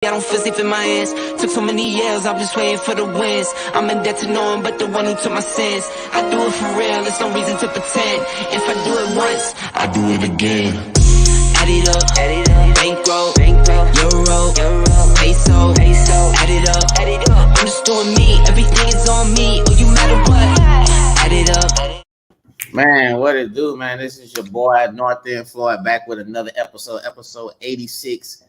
I don't feel safe in my hands. Took so many years, I'm just waiting for the wins. I'm in debt to no one but the one who took my sins. I do it for real, there's no reason to pretend. If I do it once, I do it again. Add it up, bankroll, euro, peso, add it up. I'm just doing me, everything is on me. Oh, you matter what? Add it up. Man, what it do, man? This is your boy North End Floyd back with another episode 86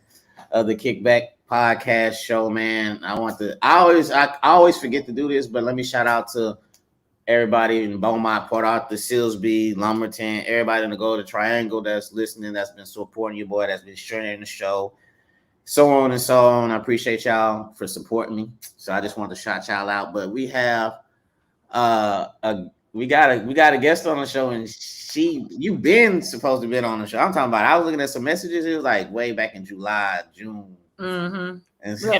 of the Kikback Podcast show, man. I always forget to do this, but let me shout out to everybody in Beaumont, Port Arthur, Silsbee, Lumberton, everybody in the Golden Triangle that's listening, that's been supporting you, boy, that's been sharing the show, so on and so on. I appreciate y'all for supporting me. So I just want to shout y'all out. But we have we got a guest on the show, and you've been supposed to be on the show. I'm talking about, I was looking at some messages. It was like way back in July, June. Mm-hmm. And so,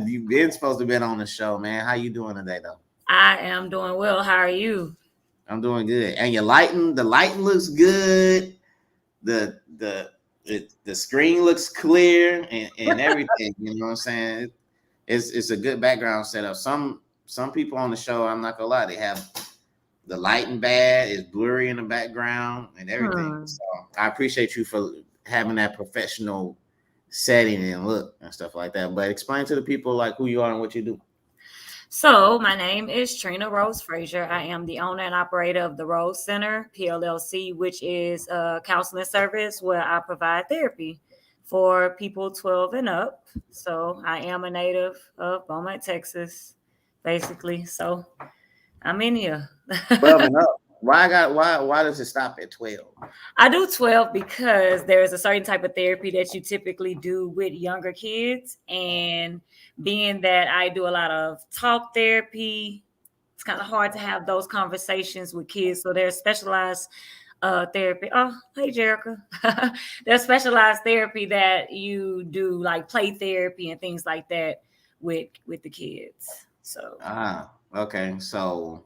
you've been supposed to be on the show, man. How you doing today, though? I am doing well. How are you? I'm doing good. And the lighting looks good. The screen looks clear and everything. You know what I'm saying? It's a good background setup. Some people on the show, I'm not gonna lie, they have the lighting bad, it's blurry in the background and everything. So I appreciate you for having that professional setting and look and stuff like that. But explain to the people like who you are and what you do. So my name is Trina Rose Frazier. I am the owner and operator of the Rose Center, PLLC, which is a counseling service where I provide therapy for people 12 and up. So I am a native of Beaumont, Texas, basically. So I'm in here. 12 and up. Why does it stop at 12? I do 12 because there is a certain type of therapy that you typically do with younger kids. And being that I do a lot of talk therapy, it's kind of hard to have those conversations with kids. So there's specialized therapy. Oh, hey, Jerica. There's specialized therapy that you do, like play therapy and things like that with the kids. So okay. So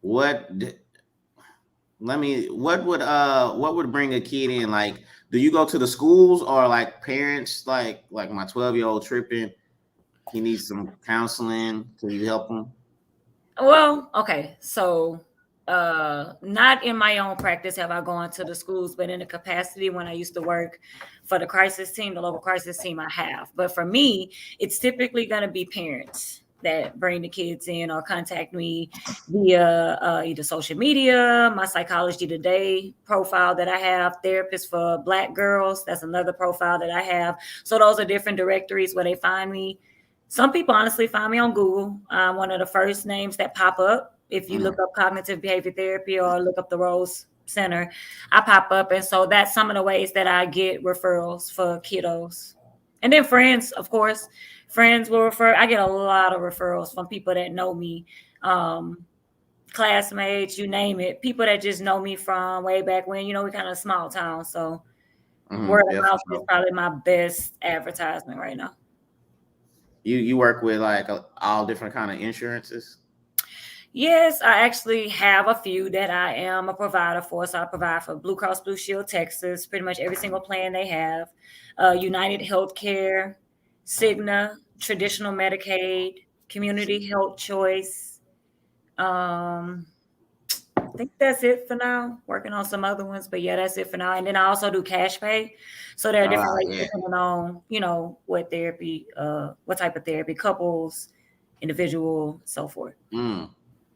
what would bring a kid in? Like, do you go to the schools or like parents like my 12-year-old tripping, he needs some counseling, can you help him? Well, okay. So not in my own practice have I gone to the schools, but in a capacity when I used to work for the crisis team, the local crisis team, I have. But for me, it's typically going to be parents that bring the kids in or contact me via either social media, my Psychology Today profile that I have, Therapists for Black Girls, that's another profile that I have. So those are different directories where they find me. Some people honestly find me on Google. I'm one of the first names that pop up. If you look up cognitive behavior therapy or look up the Rose Center, I pop up. And so that's some of the ways that I get referrals for kiddos. And then friends, of course. Friends will refer. I get a lot of referrals from people that know me, classmates, you name it. People that just know me from way back when. You know, we're kind of a small town, so word of mouth is probably my best advertisement right now. You work with like all different kind of insurances? Yes, I actually have a few that I am a provider for. So I provide for Blue Cross Blue Shield Texas, pretty much every single plan they have, United Healthcare, Stigma, traditional Medicaid, community health choice. I think that's it for now. Working on some other ones, but yeah, that's it for now. And then I also do cash pay. So there are different ways depending on, you know, what therapy, what type of therapy, couples, individual, so forth.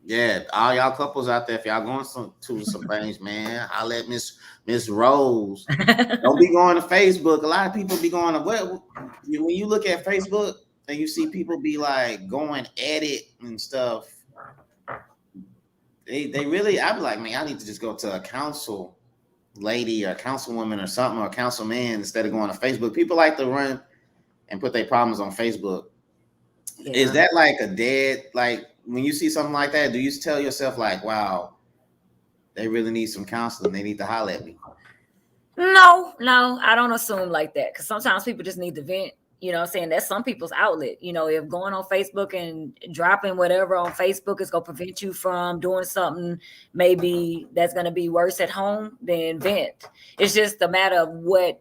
Yeah, all y'all couples out there, if y'all going to some things, man, I'll let Miss Rose. Don't be going to Facebook. A lot of people be going to when you look at Facebook and you see people be like going at it and stuff. They really, I'd be like, man, I need to just go to a counsel lady or a councilwoman or something, or a councilman instead of going to Facebook. People like to run and put their problems on Facebook. Yeah. Is that like a dead, like, when you see something like that, do you tell yourself like, wow, they really need some counseling, they need to holler at me? No, I don't assume like that, because sometimes people just need to vent. You know what I'm saying? That's some people's outlet. You know, if going on Facebook and dropping whatever on Facebook is going to prevent you from doing something maybe that's going to be worse at home, then vent. It's just a matter of what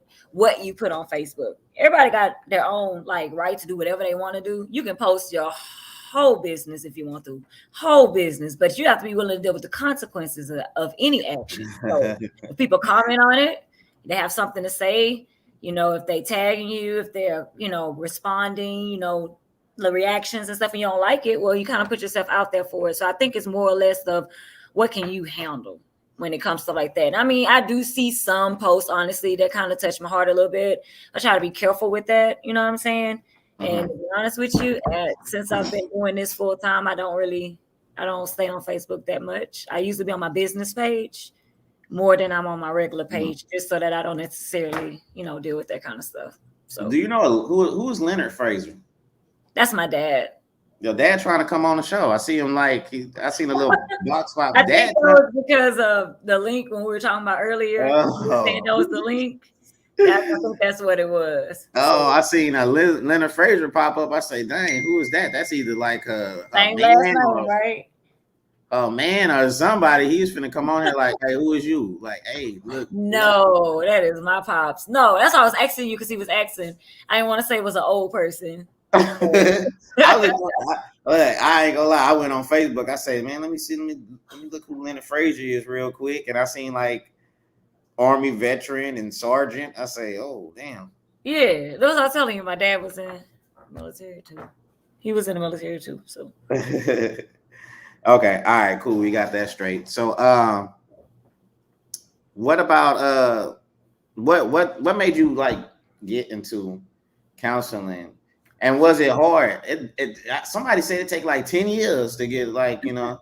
you put on Facebook. everybody got their own like right to do whatever they want to do. You can post your whole business if you want to, whole business, but you have to be willing to deal with the consequences of any action. So if people comment on it, they have something to say, you know, if they tagging you, if they're, you know, responding, you know, the reactions and stuff, and you don't like it, well, you kind of put yourself out there for it. So I think it's more or less of what can you handle when it comes to like that. I mean, I do see some posts, honestly, that kind of touch my heart a little bit. I try to be careful with that, you know what I'm saying? And to be honest with you, since I've been doing this full time, I don't stay on Facebook that much. I used to be on my business page more than I'm on my regular page, just so that I don't necessarily, you know, deal with that kind of stuff. So, do you know who's Leonard Fraser? That's my dad. Your dad trying to come on the show. I see him I seen a little block spot. I think it was because of the link when we were talking about earlier. Saying that was the link. I think that's what it was. Oh, I seen a Leonard Fraser pop up. I say, dang, who is that? That's either like a same last name, right? Oh man, or somebody. He's finna come on here like, hey, who is you? Like, hey, look. No, that is my pops. No, that's why I was asking you because he was asking. I didn't want to say it was an old person. I ain't gonna lie. I went on Facebook. I say, man, let me look who Leonard Fraser is real quick. And I seen like Army veteran and sergeant. I say, oh damn. Yeah, those I was telling you. My dad was in the military too. He was in the military too. So. Okay. All right. Cool. We got that straight. So, what about what made you like get into counseling? And was it hard? Somebody said it take like 10 years to get like, you know.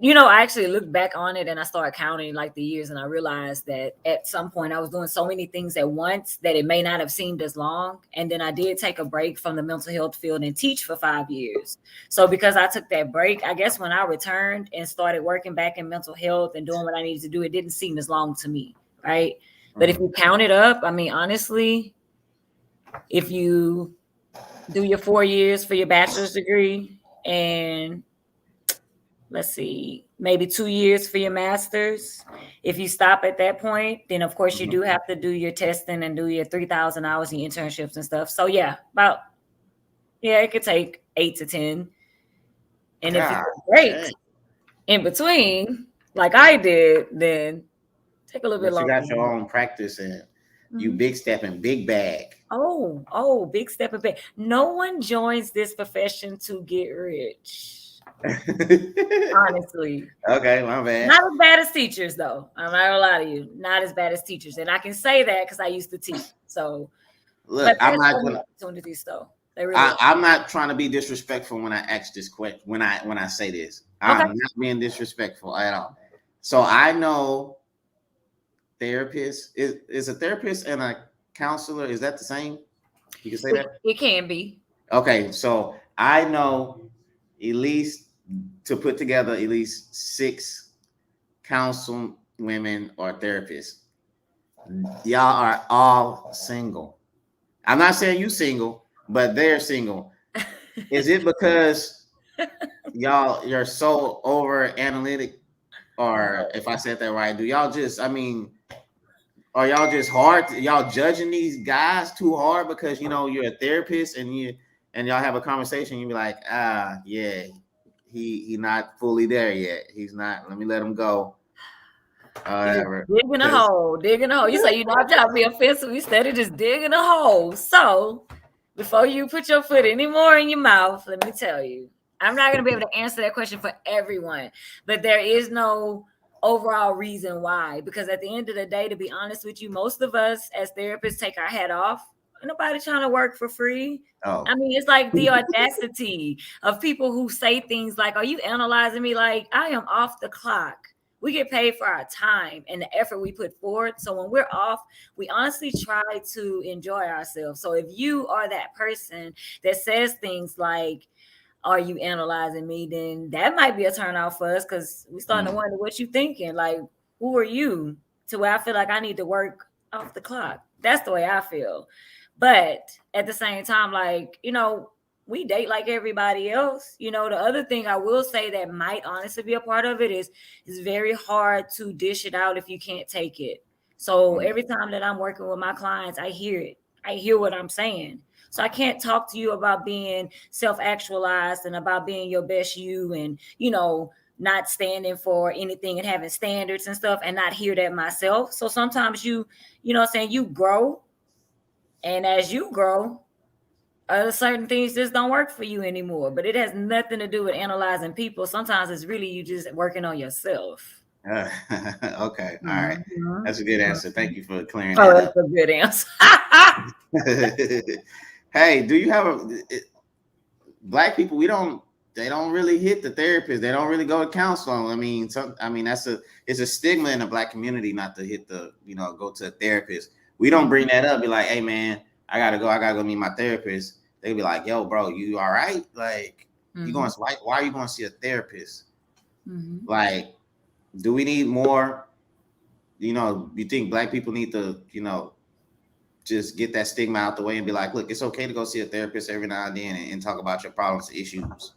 You know, I actually looked back on it and I started counting like the years, and I realized that at some point I was doing so many things at once that it may not have seemed as long. And then I did take a break from the mental health field and teach for 5 years. So because I took that break, I guess when I returned and started working back in mental health and doing what I needed to do, it didn't seem as long to me, right? But if you count it up, I mean, honestly, if you do your 4 years for your bachelor's degree and let's see, maybe 2 years for your master's. If you stop at that point, then of course you do have to do your testing and do your 3,000 hours in internships and stuff. So yeah, it could take 8 to 10. And if you break in between, like I did, then take a little bit longer. You got your own practice and you big stepping, big bag. Oh, big step and big. No one joins this profession to get rich. Honestly. Okay, my bad. Not as bad as teachers, though. I'm not gonna lie to you. Not as bad as teachers. And I can say that because I used to teach. So look, I'm not gonna opportunities though. I'm not trying to be disrespectful when I ask this question. When I say this, I'm not being disrespectful at all. So I know therapist is a therapist and a counselor. Is that the same? You can say that? It can be. Okay, so I know at least to put together at least 6 counsel women or therapists. Y'all are all single. I'm not saying you single, but they're single. Is it because you're so over analytic, or if I said that right, do y'all just, I mean, are y'all just hard? Y'all judging these guys too hard because, you know, you're a therapist and y'all have a conversation, you be like, yeah, he not fully there yet. He's not. Let me let him go. Digging a hole. You say, you know, I'm trying to be offensive. Instead of just digging a hole. So before you put your foot any more in your mouth, let me tell you, I'm not going to be able to answer that question for everyone, but there is no overall reason why. Because at the end of the day, to be honest with you, most of us as therapists take our hat off. Nobody trying to work for free. Oh. I mean, it's like the audacity of people who say things like, are you analyzing me? Like, I am off the clock. We get paid for our time and the effort we put forward. So when we're off, we honestly try to enjoy ourselves. So if you are that person that says things like, are you analyzing me? Then that might be a turn off for us because we're starting to wonder what you thinking. Like, who are you to where I feel like I need to work off the clock? That's the way I feel. But at the same time, like, you know, we date like everybody else. You know, the other thing I will say that might honestly be a part of it is it's very hard to dish it out if you can't take it. So every time that I'm working with my clients, I hear it. I hear what I'm saying. So I can't talk to you about being self-actualized and about being your best you and, not standing for anything and having standards and stuff and not hear that myself. So sometimes you grow. And as you grow, certain things just don't work for you anymore. But it has nothing to do with analyzing people. Sometimes it's really you just working on yourself. Okay. All right. That's a good answer. Thank you for clearing that up. That's a good answer. Hey, do you have black people? They don't really hit the therapist. They don't really go to counseling. I mean, it's a stigma in the black community not to hit go to a therapist. We don't bring that up. Be like, hey man, I gotta go meet my therapist. They be like, yo, bro, you all right? Like, you going? Why are you going to see a therapist? Like, do we need more? You think black people need to, just get that stigma out the way and be like, look, it's okay to go see a therapist every now and then and talk about your problems and issues.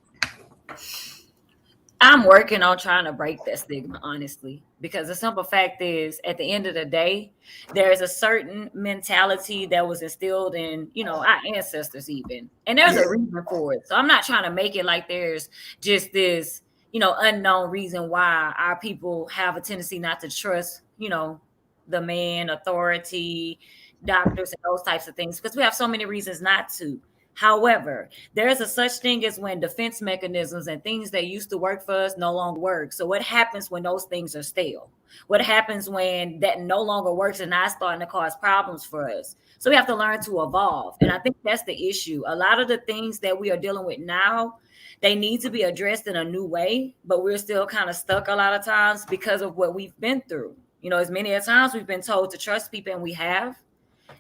I'm working on trying to break that stigma, honestly, because the simple fact is, at the end of the day, there is a certain mentality that was instilled in, our ancestors even, and there's a reason for it. So I'm not trying to make it like there's just this, unknown reason why our people have a tendency not to trust, the man, authority, doctors, and those types of things, because we have so many reasons not to. However, there's a such thing as when defense mechanisms and things that used to work for us no longer work. So what happens when those things are stale? What happens when that no longer works and now starting to cause problems for us? So we have to learn to evolve. And I think that's the issue. A lot of the things that we are dealing with now, they need to be addressed in a new way, but we're still kind of stuck a lot of times because of what we've been through. As many a times we've been told to trust people, and we have,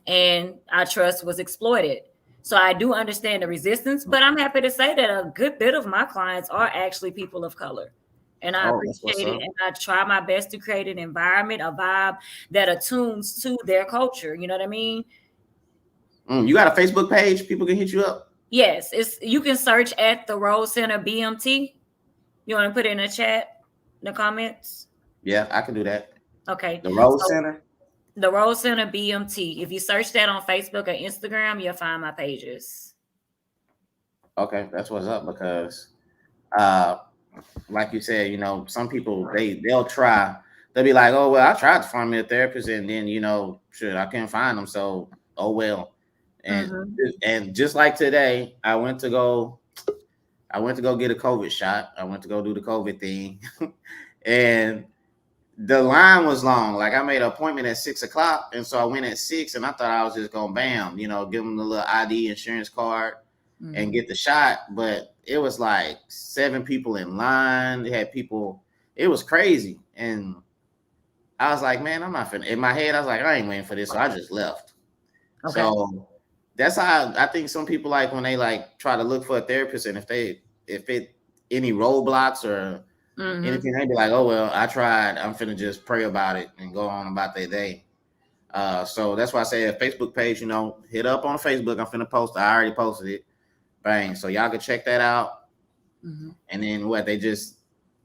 and our trust was exploited. So I do understand the resistance, but I'm happy to say that a good bit of my clients are actually people of color. And I appreciate it. And I try my best to create an environment, a vibe that attunes to their culture. You know what I mean? You got a Facebook page? People can hit you up? Yes. You can search at the Rose Center BMT. You want to put it in the chat, in the comments? Yeah, I can do that. Okay. The Rose Center? The Rose Center BMT. If you search that on Facebook or Instagram, you'll find my pages. Okay, that's what's up, because like you said, some people they'll be like, oh well, I tried to find me a therapist and then I can't find them, so oh well. And just like today, I went to go get a COVID shot. I went to go do the COVID thing. And the line was long. Like, I made an appointment at 6:00, and so I went at 6, and I thought I was just gonna bam, give them the little ID insurance card and get the shot. But it was like 7 people in line. They had people. It was crazy, and I was like, man, I'm not finna. In my head, I was like, I ain't waiting for this, so I just left. Okay. So that's how I think some people, like, when they like try to look for a therapist, and if it any roadblocks or anything, they'd be like, oh well, I tried, I'm finna just pray about it and go on about their day. So that's why I say a Facebook page, hit up on Facebook. I'm finna post. I already posted it. Bang. So y'all can check that out. And then they just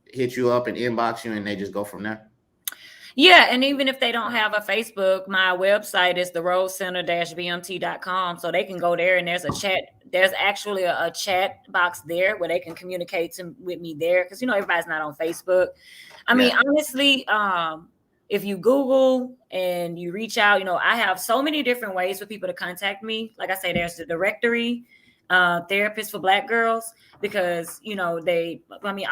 hit you up and inbox you, and they just go from there. Yeah, and even if they don't have a Facebook, my website is therosecenter-bmt.com, so they can go there, and there's a chat. There's actually a chat box there where they can communicate with me there, because everybody's not on Facebook. I mean, honestly, if you Google and you reach out, I have so many different ways for people to contact me. Like I say, there's the directory, therapist for Black girls, because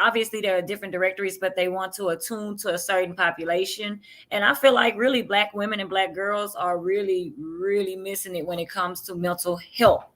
obviously there are different directories, but they want to attune to a certain population. And I feel like really Black women and Black girls are really, really missing it when it comes to mental health.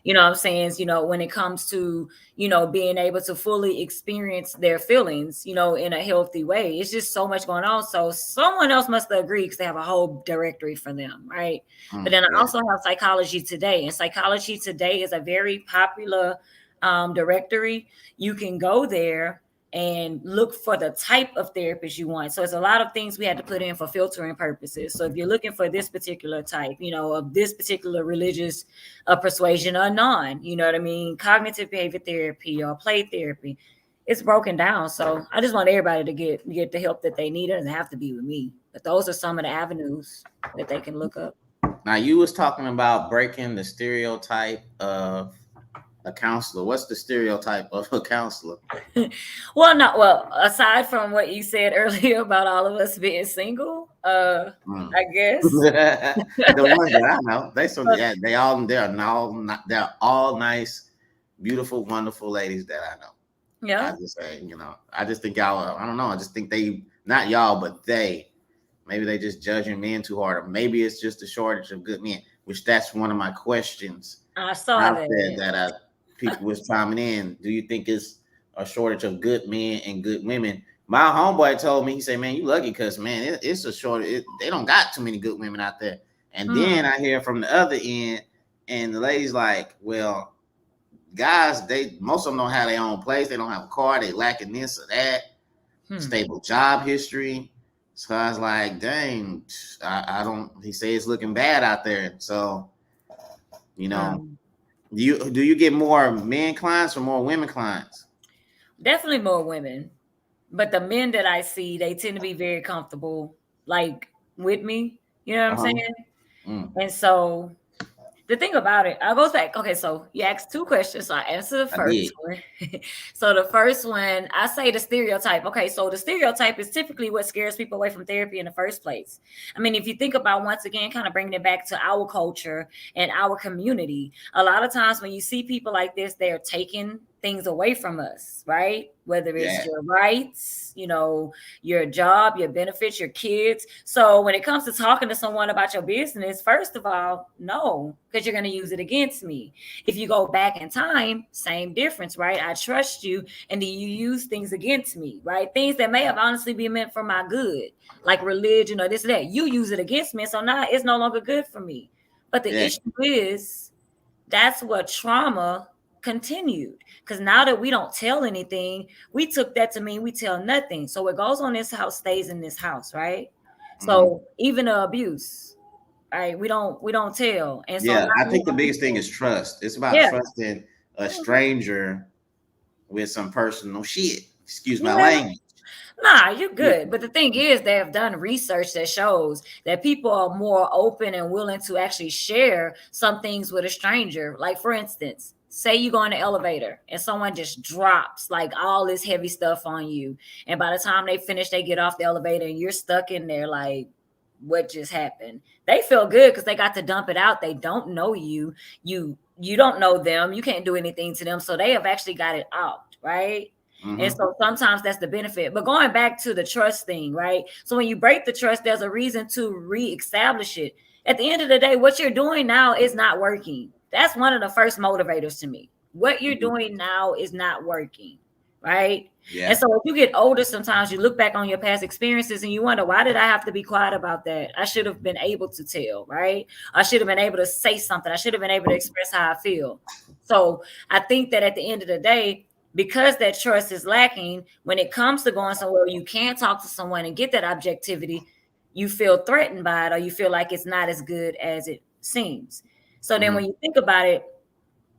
You know what I'm saying? When it comes to, being able to fully experience their feelings, in a healthy way. It's just so much going on. So someone else must agree, because they have a whole directory for them, right? But then I also have Psychology Today. And Psychology Today is a very popular directory. You can go there and look for the type of therapist you want. So it's a lot of things we had to put in for filtering purposes. So if you're looking for this particular type, of this particular religious persuasion or non, what I mean, cognitive behavior therapy or play therapy, it's broken down. So I just want everybody to get the help that they need. It doesn't have to be with me, but those are some of the avenues that they can look up. Now you was talking about breaking the stereotype of a counselor. What's the stereotype of a counselor? Well, aside from what you said earlier about all of us being single, I guess The ones that I know, they're all nice, beautiful, wonderful ladies that I know. Yeah. I just say, I just think y'all, I don't know. I just think they, not y'all, but maybe they just judging men too hard. Or maybe it's just a shortage of good men, which that's one of my questions. I saw that people was chiming in. Do you think it's a shortage of good men and good women? My homeboy told me, he said, man, you lucky because, man, it's a shortage. They don't got too many good women out there. And then I hear from the other end, and the ladies like, well, guys, most of them don't have their own place. They don't have a car. They lacking this or that. Stable job history. So I was like, dang, I don't. He said it's looking bad out there. So, do you get more men clients or more women clients? Definitely more women, but the men that I see, they tend to be very comfortable, like with me. You know what I'm saying? And so the thing about it, I goes back. Okay, so you asked two questions. So I answered the first one. So the first one, I say the stereotype. Okay, so the stereotype is typically what scares people away from therapy in the first place. I mean, if you think about, once again, kind of bringing it back to our culture and our community, a lot of times when you see people like this, they're taking things away from us, right? Whether it's your rights, your job, your benefits, your kids. So when it comes to talking to someone about your business, first of all, no, because you're going to use it against me. If you go back in time, same difference, right? I trust you, and then you use things against me, right? Things that may have honestly been meant for my good, like religion or this or that. You use it against me, so now it's no longer good for me. But the issue is, that's what trauma continued, because now that we don't tell anything, we took that to mean we tell nothing. So what goes on in this house stays in this house, right? So even the abuse, right? We don't tell. And so I think the biggest thing is trust. It's about trusting a stranger with some personal shit. Excuse my language. Nah, you're good. But the thing is, they have done research that shows that people are more open and willing to actually share some things with a stranger. Like, for instance, say you go in the elevator and someone just drops like all this heavy stuff on you. And by the time they finish, they get off the elevator and you're stuck in there like, what just happened? They feel good because they got to dump it out. They don't know you. You don't know them. You can't do anything to them. So they have actually got it out, right? And so sometimes that's the benefit. But going back to the trust thing, right? So when you break the trust, there's a reason to reestablish it. At the end of the day, what you're doing now is not working. That's one of the first motivators to me. What you're doing now is not working, right? And so if you get older, sometimes you look back on your past experiences and you wonder, why did I have to be quiet about that? I should have been able to tell, right? I should have been able to say something. I should have been able to express how I feel. So I think that at the end of the day, because that trust is lacking, when it comes to going somewhere you can't talk to someone and get that objectivity, you feel threatened by it, or you feel like it's not as good as it seems. So then when you think about it,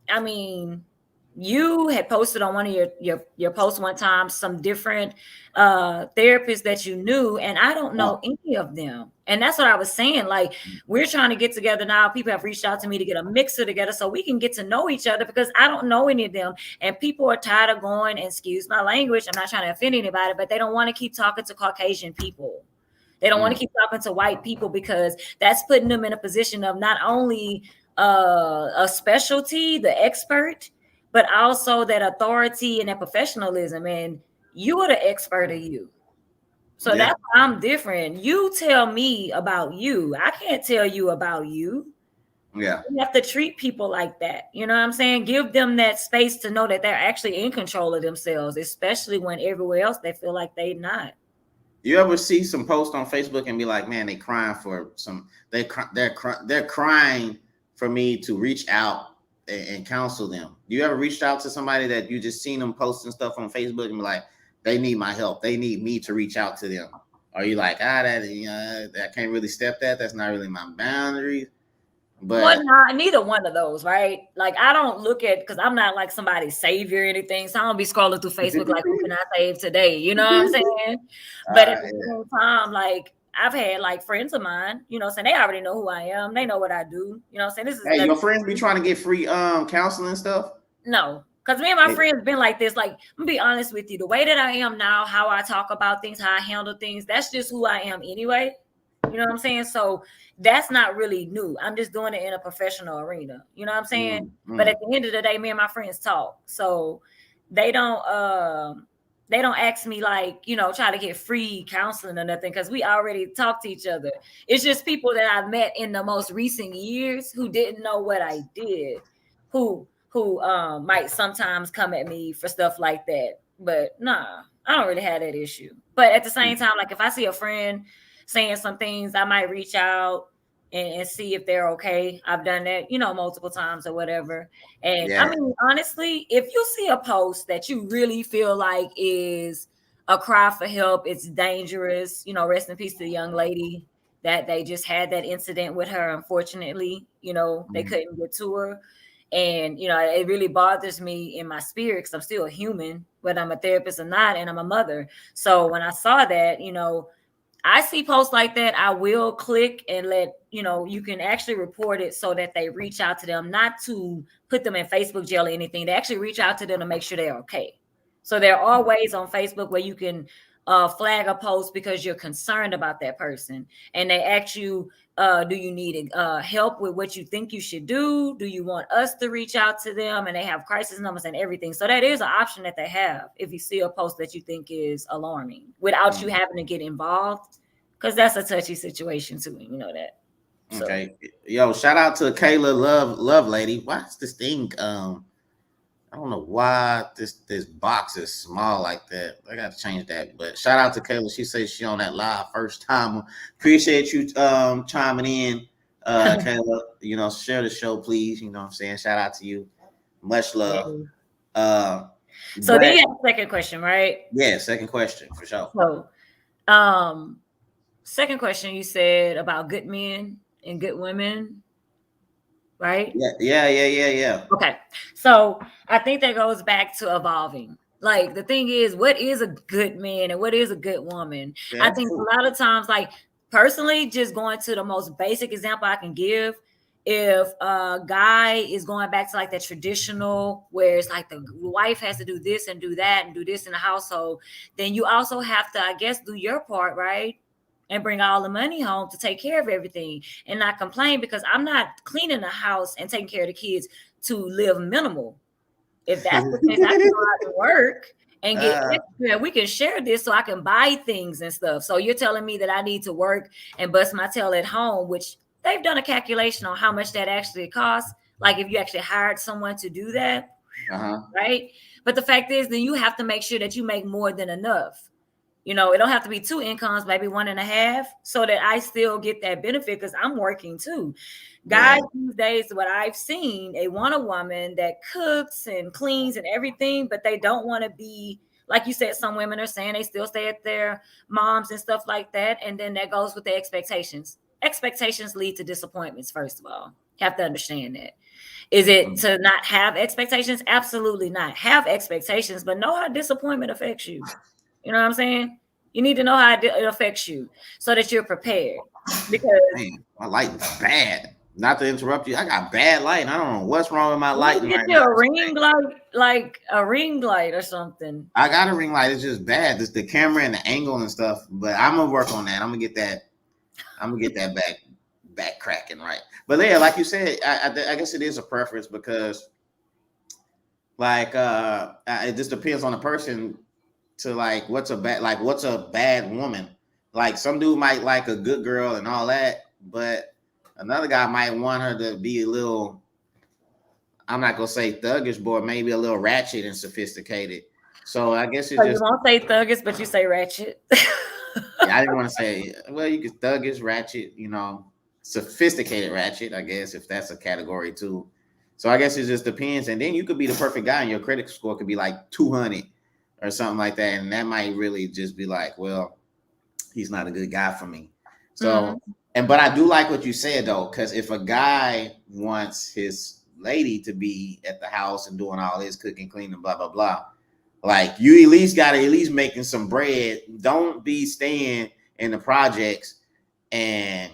I mean, you had posted on one of your posts one time some different therapists that you knew, and I don't know any of them. And that's what I was saying. Like, we're trying to get together now. People have reached out to me to get a mixer together so we can get to know each other, because I don't know any of them. And people are tired of going, and excuse my language, I'm not trying to offend anybody, but they don't want to keep talking to Caucasian people. They don't want to keep talking to white people, because that's putting them in a position of not only a specialty, the expert, but also that authority and that professionalism. And you are the expert of you. So that's why I'm different. You tell me about you. I can't tell you about you. Yeah. You have to treat people like that. You know what I'm saying? Give them that space to know that they're actually in control of themselves, especially when everywhere else they feel like they're not. You ever see some post on Facebook and be like, man, they crying for some, they're crying for me to reach out and counsel them? You ever reached out to somebody that you just seen them posting stuff on Facebook and be like, they need my help, they need me to reach out to them? Are you like, I can't really step that, that's not really my boundaries? But neither one of those, right? Like, I don't look at, because I'm not like somebody's savior or anything, so I don't be scrolling through Facebook like, who can I save today? You know what I'm saying? But at the same time, like, I've had like friends of mine, you know, saying they already know who I am. They know what I do. You know, saying this is. Hey, your friends be trying to get free counseling and stuff? No, because me and my friends been like this. Like, I'm gonna be honest with you, the way that I am now, how I talk about things, how I handle things, that's just who I am anyway. You know what I'm saying? So that's not really new. I'm just doing it in a professional arena. You know what I'm saying? But at the end of the day, me and my friends talk. So they don't ask me like, you know, try to get free counseling or nothing, because we already talk to each other. It's just people that I've met in the most recent years who didn't know what I did, who might sometimes come at me for stuff like that. But nah, I don't really have that issue. But at the same time, like if I see a friend saying some things, I might reach out and see if they're okay. I've done that, you know, multiple times or whatever. And I mean, honestly, if you see a post that you really feel like is a cry for help, it's dangerous, you know, rest in peace to the young lady that they just had that incident with her. Unfortunately, you know, they couldn't get to her. And, you know, it really bothers me in my spirit because I'm still a human, whether I'm a therapist or not, and I'm a mother. So when I saw that, you know, I see posts like that, I will click and let, you know, you can actually report it so that they reach out to them, not to put them in Facebook jail or anything. They actually reach out to them to make sure they're okay. So there are ways on Facebook where you can flag a post because you're concerned about that person. And they ask you, do you need help with what you think you should do? Do you want us to reach out to them? And they have crisis numbers and everything. So that is an option that they have if you see a post that you think is alarming without you having to get involved, because that's a touchy situation too. You know that. So. Okay. Yo, shout out to Kayla Love Lady. Why's this thing? I don't know why this box is small like that. I got to change that. But shout out to Kayla. She says she on that live first time. Appreciate you chiming in, Kayla. You know, share the show, please. You know what I'm saying? Shout out to you. Much love. So then you have a second question, right? Yeah, second question for sure. So second question, you said about good men and good women, right? Yeah. Okay. So I think that goes back to evolving. Like the thing is, what is a good man and what is a good woman? Yeah, I think a lot of times, like personally, just going to the most basic example I can give, if a guy is going back to like that traditional where it's like the wife has to do this and do that and do this in the household, then you also have to, I guess, do your part, right? And bring all the money home to take care of everything and not complain, because I'm not cleaning the house and taking care of the kids to live minimal. If that's the case, I can go out and work and get extra. We can share this so I can buy things and stuff. So you're telling me that I need to work and bust my tail at home, which they've done a calculation on how much that actually costs. Like if you actually hired someone to do that, right? But the fact is, then you have to make sure that you make more than enough. You know, it don't have to be 2 incomes, maybe 1.5, so that I still get that benefit because I'm working too. Guys these days, what I've seen, they want a woman that cooks and cleans and everything, but they don't want to be, like you said, some women are saying they still stay at their moms and stuff like that. And then that goes with the expectations. Expectations lead to disappointments, first of all. You have to understand that. Is it to not have expectations? Absolutely not. Have expectations, but know how disappointment affects you. You know what I'm saying? You need to know how it affects you so that you're prepared. Because my lighting's bad. Not to interrupt you, I got bad lighting. I don't know what's wrong with my lighting. Get you a ring light, like a ring light or something. I got a ring light. It's just bad. It's the camera and the angle and stuff. But I'm gonna work on that. I'm gonna get that back cracking right. But yeah, like you said, I guess it is a preference because, like, it just depends on the person. To like, what's a bad woman? Like some dude might like a good girl and all that, but another guy might want her to be a little, I'm not gonna say thuggish, but maybe a little ratchet and sophisticated. So I guess it's you won't say thuggish, but you say ratchet. I didn't want to say, well, you could thuggish, ratchet, you know, sophisticated ratchet, I guess, if that's a category too. So I guess it just depends. And then you could be the perfect guy and your credit score could be like 200. Or something like that, and that might really just be like, well, he's not a good guy for me. So, but I do like what you said though, because if a guy wants his lady to be at the house and doing all this cooking, cleaning, blah blah blah, like you at least making some bread. Don't be staying in the projects and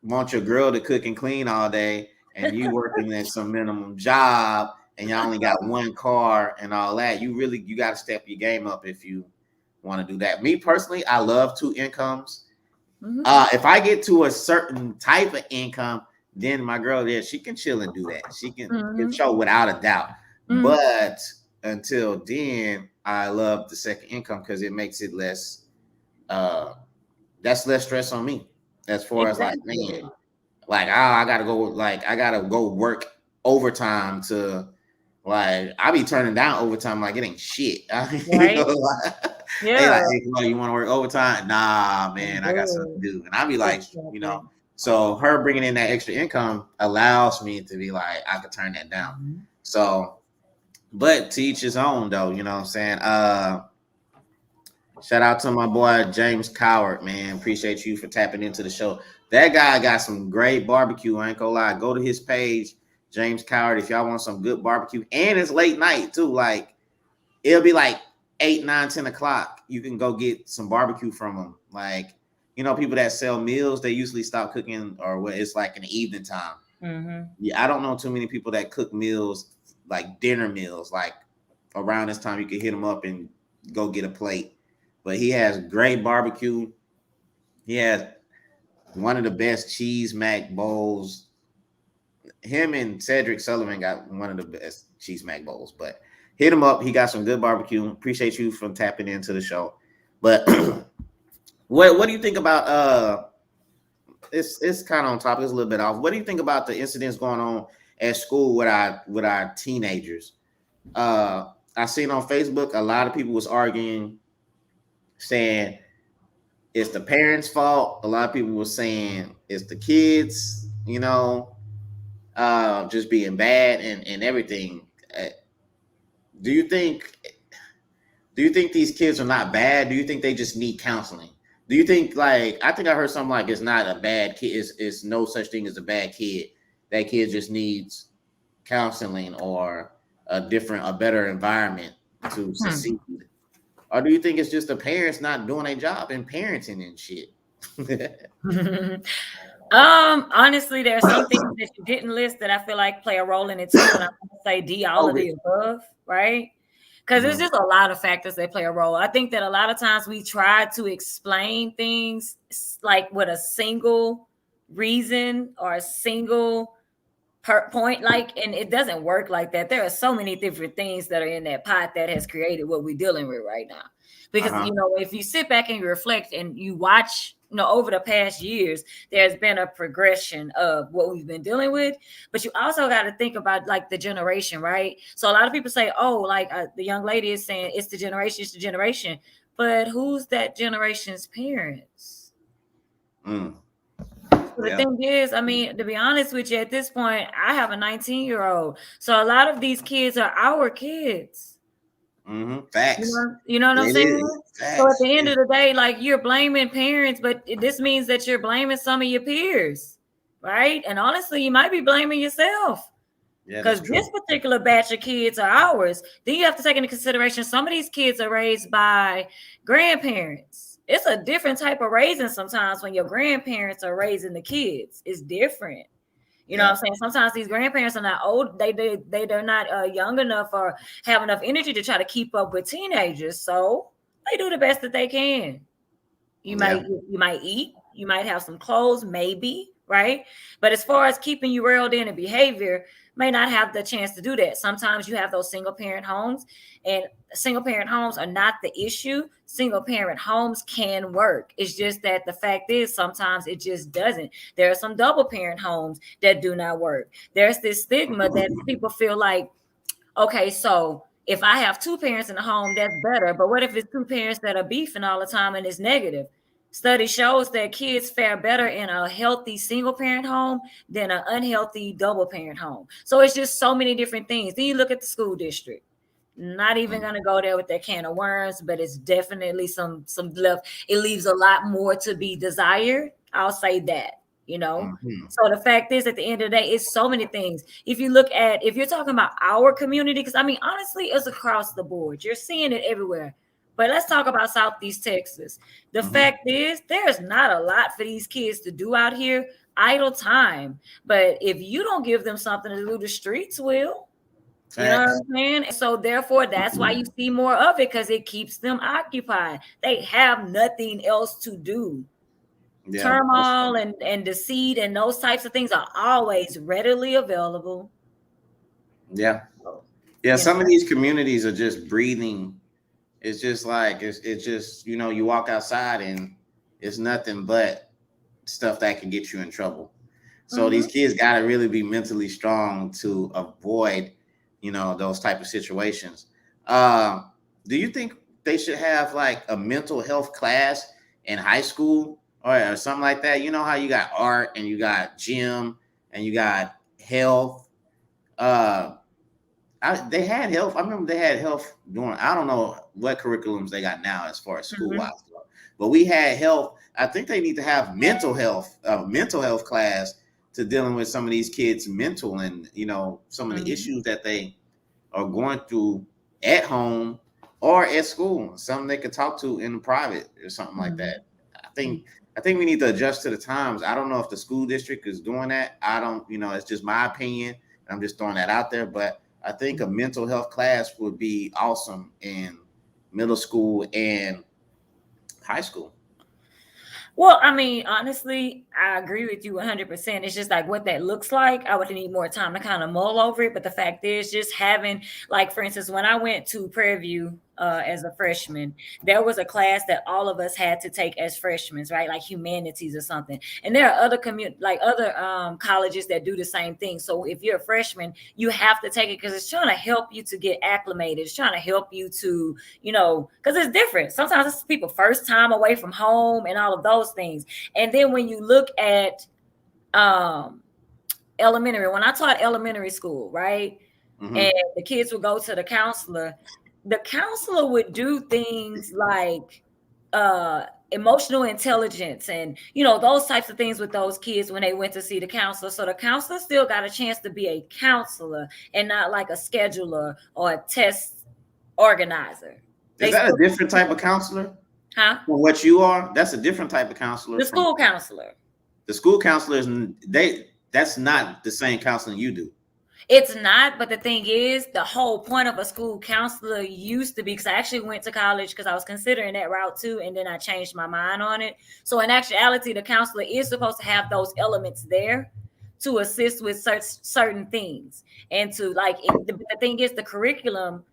want your girl to cook and clean all day, and you working at some minimum job, and you only got one car and all that, you got to step your game up if you want to do that. Me personally, I love 2 incomes. Mm-hmm. If I get to a certain type of income, then my girl there, she can chill and do that. She can show without a doubt. Mm-hmm. But until then, I love the second income because it makes it less. That's less stress on me as far as like, man, like I gotta go work overtime to, like, I be turning down overtime like it ain't shit. Right? You know, hey, like, hey, you want to work overtime? Nah, man, I got something to do. And I be like, you know, so her bringing in that extra income allows me to be like, I could turn that down. Mm-hmm. So, but to each his own, though, you know what I'm saying? Shout out to my boy, James Coward, man. Appreciate you for tapping into the show. That guy got some great barbecue. I ain't gonna lie. Go to his page, James Coward, if y'all want some good barbecue. And it's late night, too. Like, it'll be like 8, 9, 10 o'clock. You can go get some barbecue from him. Like, you know, people that sell meals, they usually stop cooking, or it's like in the evening time. Mm-hmm. Yeah, I don't know too many people that cook meals, like dinner meals. Like, around this time, you can hit him up and go get a plate. But he has great barbecue. He has one of the best cheese mac bowls. Him and Cedric Sullivan got one of the best cheese mac bowls. But hit him up. He got some good barbecue. Appreciate you for tapping into the show. But what do you think about it's kind of on topic, it's a little bit off. What do you think about the incidents going on at school with our teenagers? I seen on Facebook a lot of people was arguing, saying it's the parents' fault. A lot of people were saying it's the kids, you know, just being bad and everything. Do you think these kids are not bad? Do you think they just need counseling? Do you think, like, I think I heard something like it's not a bad kid. It's no such thing as a bad kid. That kid just needs counseling or a better environment to succeed. Or do you think it's just the parents not doing their job and parenting and shit? Honestly, there are some things that you didn't list that I feel like play a role in it too. And I'm gonna say D, all of the above, right? Because there's just a lot of factors that play a role. I think that a lot of times we try to explain things like with a single reason or a single point, like, and it doesn't work like that. There are so many different things that are in that pot that has created what we're dealing with right now. Because, you know, if you sit back and you reflect and you watch, you know, over the past years, there's been a progression of what we've been dealing with. But you also got to think about, like, the generation, right? So a lot of people say, oh, like the young lady is saying it's the generation. But who's that generation's parents? The thing is, I mean, to be honest with you, at this point, I have a 19-year-old. So a lot of these kids are our kids. Facts. You know what I'm saying? So at the end of the day, like, you're blaming parents, but this means that you're blaming some of your peers, right? And honestly, you might be blaming yourself. Because this particular batch of kids are ours. Then you have to take into consideration some of these kids are raised by grandparents. It's a different type of raising sometimes when your grandparents are raising the kids. It's different. You know what I'm saying? Sometimes these grandparents are not old. They're not young enough or have enough energy to try to keep up with teenagers. So they do the best that they can. You might eat. You might have some clothes, maybe, right? But as far as keeping you reeled in behavior, may not have the chance to do that. Sometimes you have those single parent homes, and single parent homes are not the issue. Single parent homes can work. It's just that the fact is sometimes it just doesn't. There are some double parent homes that do not work. There's this stigma that people feel like, okay, so if I have 2 parents in the home, that's better. But what if it's 2 parents that are beefing all the time and it's negative? Study shows that kids fare better in a healthy single parent home than an unhealthy double parent home. So it's just so many different things. Then you look at the school district. Not even going to go there with that can of worms, but it's definitely some left. It leaves a lot more to be desired. I'll say that, you know. So the fact is, at the end of the day, it's so many things. If you're talking about our community, because I mean, honestly, it's across the board. You're seeing it everywhere. But let's talk about Southeast Texas. The fact is, there's not a lot for these kids to do out here. Idle time. But if you don't give them something to do, the streets will. You know what I'm saying? And so therefore, that's why you see more of it, because it keeps them occupied. They have nothing else to do. Yeah, turmoil and deceit and those types of things are always readily available. Yeah. Some of these communities are just breathing. It's just like it's just, you know, you walk outside and it's nothing but stuff that can get you in trouble. So these kids got to really be mentally strong to avoid, you know, those type of situations. Do you think they should have like a mental health class in high school or something like that? You know how you got art and you got gym and you got health. They had health. I remember they had health during, I don't know what curriculums they got now as far as school wise, but we had health. I think they need to have mental health class to dealing with some of these kids' mental and, you know, some of the issues that they are going through at home or at school, something they could talk to in private or something like that. I think we need to adjust to the times. I don't know if the school district is doing that. I don't, you know, it's just my opinion. I'm just throwing that out there, but I think a mental health class would be awesome in middle school and high school. Well, I mean, honestly, I agree with you 100%. It's just like what that looks like. I would need more time to kind of mull over it. But the fact is, just having, like, for instance, when I went to Prairie View as a freshman, there was a class that all of us had to take as freshmen, right? Like humanities or something. And there are other colleges that do the same thing. So if you're a freshman, you have to take it because it's trying to help you to get acclimated. It's trying to help you to, you know, because it's different. Sometimes it's people first time away from home and all of those things. And then when you look at elementary, when I taught elementary school, right? And the kids would go to the counselor would do things like emotional intelligence and, you know, those types of things with those kids when they went to see the counselor. So the counselor still got a chance to be a counselor and not like a scheduler or a test organizer. Is that a different type of counselor? Huh? From what you are? That's a different type of counselor. The school counselor. The school counselors, that's not the same counseling you do. It's not, but the thing is, the whole point of a school counselor used to be, because I actually went to college because I was considering that route too, and then I changed my mind on it. So in actuality, the counselor is supposed to have those elements there to assist with certain things. And to the thing is, the curriculum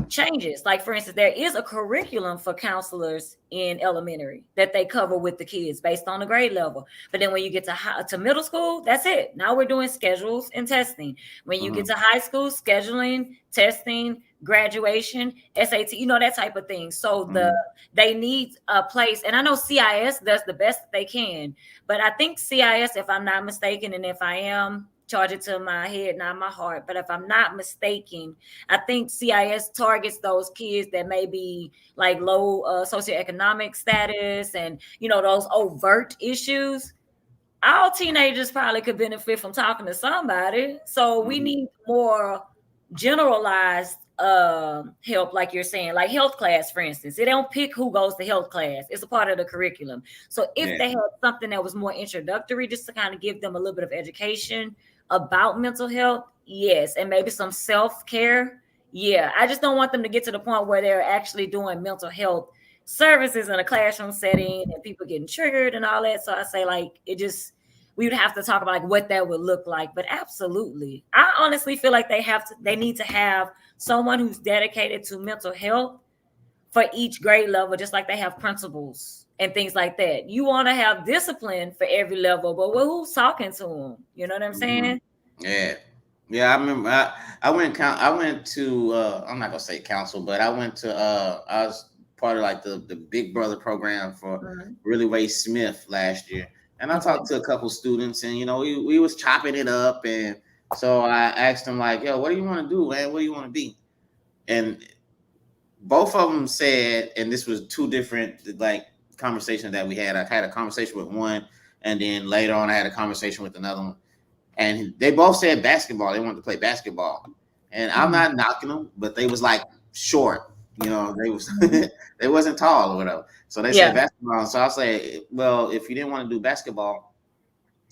changes. Like, for instance, there is a curriculum for counselors in elementary that they cover with the kids based on the grade level. But then when you get to middle school, that's it. Now we're doing schedules and testing. When you get to high school, scheduling, testing, graduation, SAT, you know, that type of thing. So they need a place. And I know CIS does the best that they can. But I think CIS, if I'm not mistaken, and if I am, charge it to my head, not my heart. But if I'm not mistaken, I think CIS targets those kids that may be like low socioeconomic status and, you know, those overt issues. All teenagers probably could benefit from talking to somebody. So we need more generalized help, like you're saying, like health class, for instance. They don't pick who goes to health class. It's a part of the curriculum. So if they had something that was more introductory, just to kind of give them a little bit of education about mental health, yes, and maybe some self-care, I just don't want them to get to the point where they're actually doing mental health services in a classroom setting and people getting triggered and all that. So I say, like, we would have to talk about like what that would look like. But absolutely, I honestly feel like they need to have someone who's dedicated to mental health for each grade level, just like they have principals and things like that. You want to have discipline for every level, but who's talking to them? You know what I'm saying? Yeah. I remember I went to I'm not gonna say council, but I was part of like the Big Brother program for Really Way Smith last year, and I talked to a couple students, and you know we was chopping it up, and so I asked them like, "Yo, what do you want to do, man? What do you want to be?" And both of them said, and this was two different like conversations that we had. I had a conversation with one, and then later on I had a conversation with another one, and they both said basketball. They wanted to play basketball, and I'm not knocking them, but they was like short, you know, they was they wasn't tall or whatever. So they said basketball. So I say, well, if you didn't want to do basketball,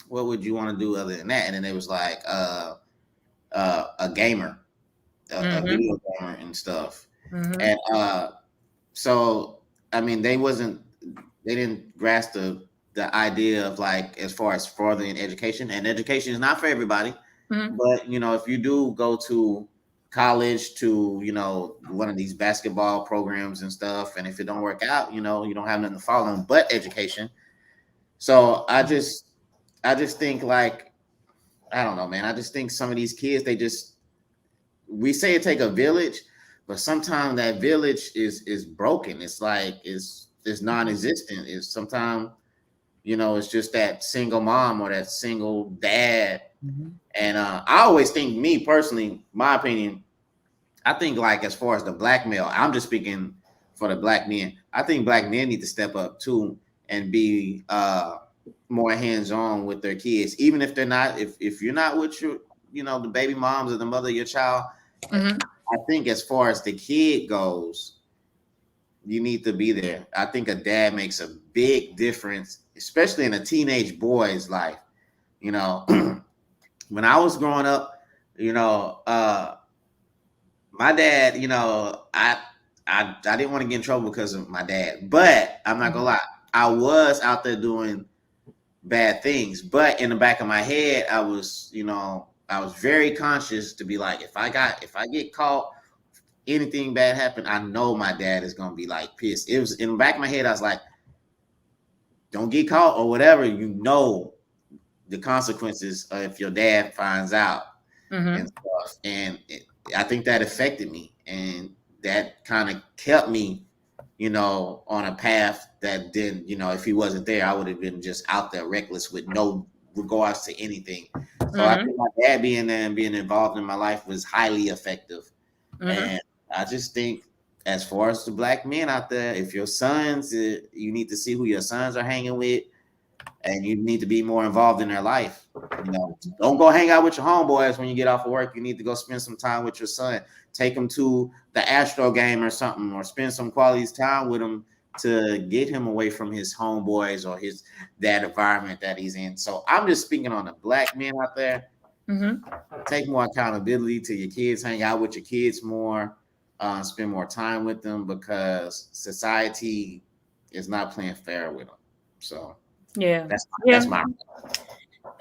what would you want to do other than that? And then they was like, a gamer, a video gamer and stuff. And so I mean, they didn't grasp the idea of like as far as furthering education, and education is not for everybody. But you know, if you do go to college to, you know, one of these basketball programs and stuff, and if it don't work out, you know, you don't have nothing to follow on but education. So I just think like, I don't know, man. I just think some of these kids, we say it take a village, but sometimes that village is broken. It's like it's non-existent. It's sometimes, you know, it's just that single mom or that single dad. And I always think, me personally, my opinion, I think like as far as the black male, I'm just speaking for the black men. I think black men need to step up too and be more hands-on with their kids, even if they're not. If you're not with your, you know, the baby moms or the mother of your child. I think as far as the kid goes, you need to be there. I think a dad makes a big difference, especially in a teenage boy's life. You know, when I was growing up, you know, my dad, you know, I didn't want to get in trouble because of my dad, but I'm not gonna lie, I was out there doing bad things. But in the back of my head, I was, you know, I was very conscious to be like, if I get caught, anything bad happen, I know my dad is gonna be like pissed. It was in the back of my head, I was like, don't get caught or whatever, you know, the consequences if your dad finds out and stuff. And I think that affected me, and that kind of kept me, you know, on a path that didn't, you know, if he wasn't there, I would have been just out there reckless with no regards to anything. So I think my dad being there and being involved in my life was highly effective. And I just think, as far as the black men out there, if your sons, you need to see who your sons are hanging with, and you need to be more involved in their life. You know, don't go hang out with your homeboys when you get off of work. You need to go spend some time with your son. Take him to the Astro game or something, or spend some quality time with him to get him away from his homeboys or that environment that he's in. So I'm just speaking on the black men out there. Take more accountability to your kids. Hang out with your kids more. Spend more time with them, because society is not playing fair with them. So that's my.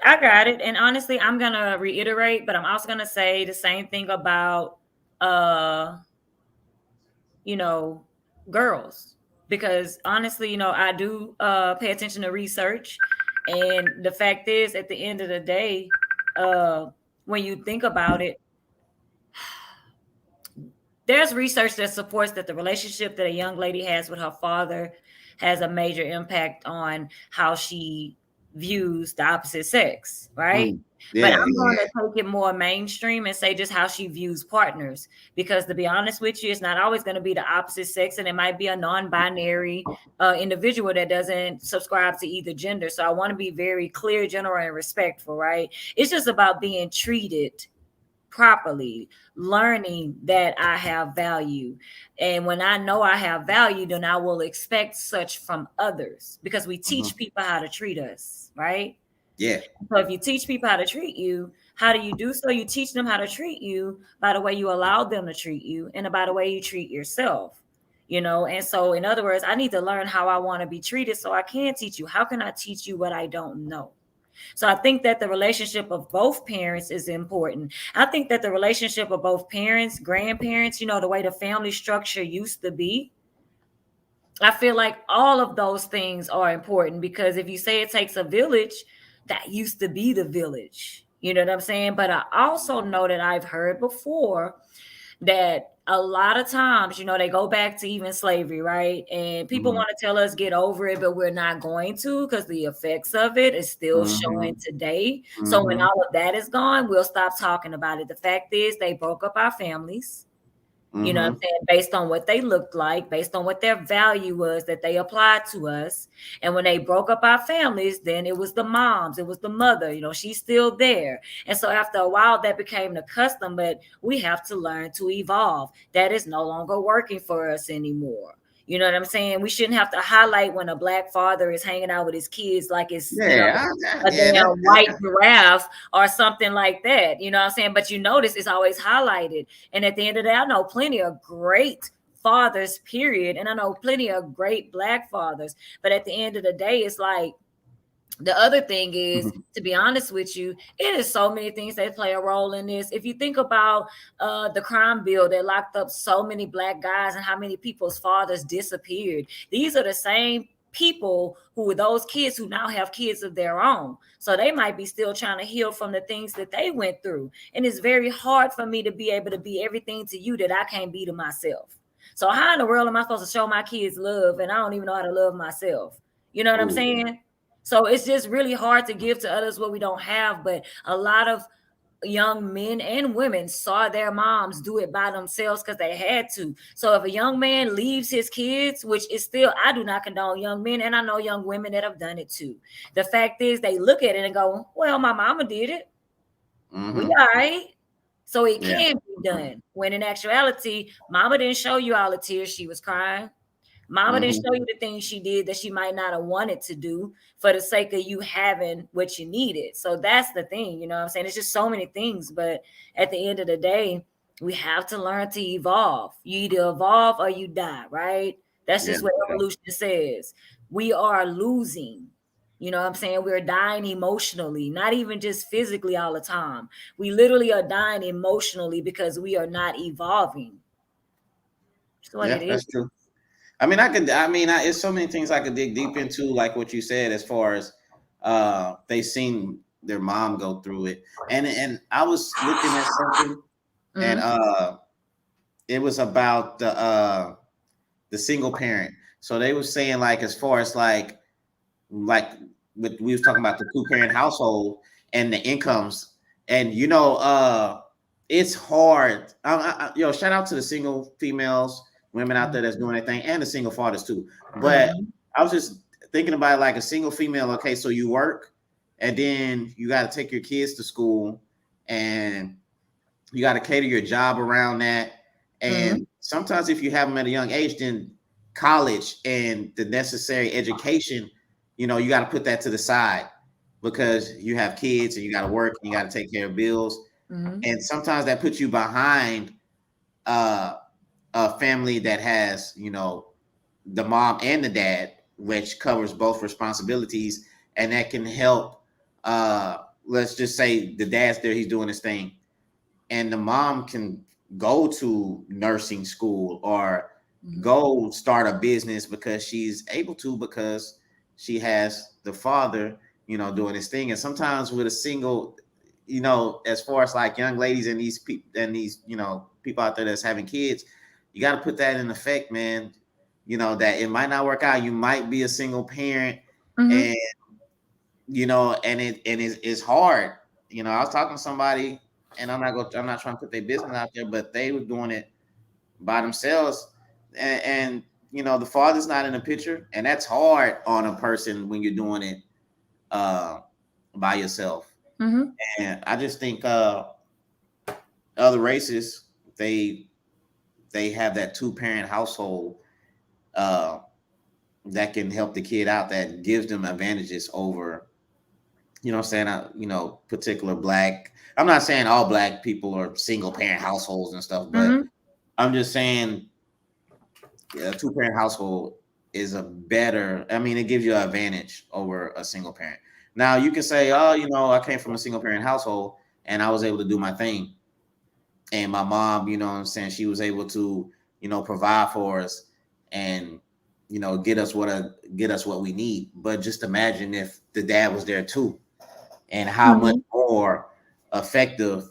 I got it. And honestly, I'm gonna reiterate, but I'm also gonna say the same thing about you know, girls, because honestly, you know, I do pay attention to research, and the fact is, at the end of the day, when you think about it, there's research that supports that the relationship that a young lady has with her father has a major impact on how she views the opposite sex, right? But I'm going to take it more mainstream and say just how she views partners, because to be honest with you, it's not always going to be the opposite sex, and it might be a non-binary individual that doesn't subscribe to either gender. So I want to be very clear, general, and respectful, right? It's just about being treated properly, learning that I have value. And when I know I have value, then I will expect such from others, because we teach people how to treat us, right? Yeah. So if you teach people how to treat you, how do you do so? You teach them how to treat you by the way you allow them to treat you, and by the way you treat yourself. You know, and so in other words, I need to learn how I want to be treated so I can teach you. How can I teach you what I don't know? So I think that the relationship of both parents is important. I think that the relationship of both parents, grandparents, you know, the way the family structure used to be, I feel like all of those things are important, because if you say it takes a village, that used to be the village. You know what I'm saying? But I also know that I've heard before that a lot of times, you know, they go back to even slavery, right? And people want to tell us get over it, but we're not going to, because the effects of it is still showing today. So when all of that is gone, we'll stop talking about it. The fact is, they broke up our families. You know what I'm saying? Based on what they looked like, based on what their value was that they applied to us. And when they broke up our families, then it was the moms, it was the mother, she's still there. And so after a while, that became the custom, but we have to learn to evolve. That is no longer working for us anymore. You know what I'm saying? We shouldn't have to highlight when a Black father is hanging out with his kids like it's, a damn white giraffe or something like that. You know what I'm saying? But you notice it's always highlighted. And at the end of the day, I know plenty of great fathers, period. And I know plenty of great Black fathers. But at the end of the day, it's like, the other thing is, to be honest with you, it is so many things that play a role in this. If you think about the crime bill that locked up so many Black guys and how many people's fathers disappeared, these are the same people who were those kids who now have kids of their own. So they might be still trying to heal from the things that they went through. And it's very hard for me to be able to be everything to you that I can't be to myself. So how in the world am I supposed to show my kids love and I don't even know how to love myself? You know what I'm saying? So it's just really hard to give to others what we don't have. But a lot of young men and women saw their moms do it by themselves because they had to. So if a young man leaves his kids, which is still, I do not condone young men, and I know young women that have done it too. The fact is they look at it and go, well, my mama did it. We all right. So it can be done. When in actuality, mama didn't show you all the tears she was crying. Mama didn't show you the things she did that she might not have wanted to do for the sake of you having what you needed. So that's the thing, you know what I'm saying? It's just so many things. But at the end of the day, we have to learn to evolve. You either evolve or you die, right? That's just what evolution says. We are losing. You know what I'm saying? We're dying emotionally, not even just physically all the time. We literally are dying emotionally because we are not evolving. That's true. It's so many things I could dig deep into, like what you said, as far as they seen their mom go through it. And I was looking at something, and it was about the single parent. So they were saying, like, as far as like we was talking about the 2-parent household and the incomes, and it's hard. Shout out to the single females, women out there that's doing their thing, and the single fathers too. But I was just thinking about it, like a single female. Okay, so you work, and then you got to take your kids to school, and you got to cater your job around that. And sometimes, if you have them at a young age, then college and the necessary education, you got to put that to the side because you have kids and you got to work and you got to take care of bills. And sometimes that puts you behind a family that has, the mom and the dad, which covers both responsibilities, and that can help. Let's just say the dad's there, he's doing his thing, and the mom can go to nursing school or go start a business because she's able to, because she has the father, doing his thing. And sometimes with a single, as far as like young ladies and these people people out there that's having kids, you got to put that in effect, man. That it might not work out. You might be a single parent, and it's hard. I was talking to somebody, and I'm not trying to put their business out there, but they were doing it by themselves, and the father's not in the picture, and that's hard on a person when you're doing it by yourself. And I just think other races, they have that 2-parent household that can help the kid out, that gives them advantages over, particular Black. I'm not saying all Black people are single parent households and stuff, but I'm just saying a 2-parent household is a better, it gives you an advantage over a single parent. Now you can say, I came from a single parent household and I was able to do my thing. And my mom, she was able to, provide for us and, get us what we need. But just imagine if the dad was there too, and how much more effective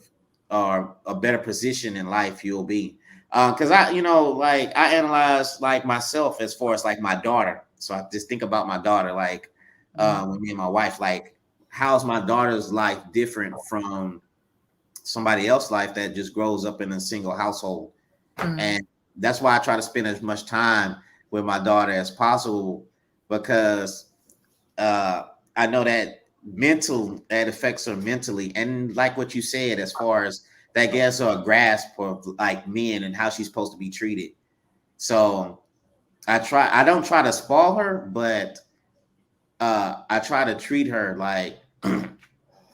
or a better position in life you'll be. Because I analyze like myself as far as like my daughter. So I just think about my daughter, like with me and my wife, like how's my daughter's life different from somebody else's life that just grows up in a single household? And that's why I try to spend as much time with my daughter as possible, because I know that affects her mentally. And like what you said, as far as that gives her a grasp of like men and how she's supposed to be treated. So I don't try to spoil her, but I try to treat her like, and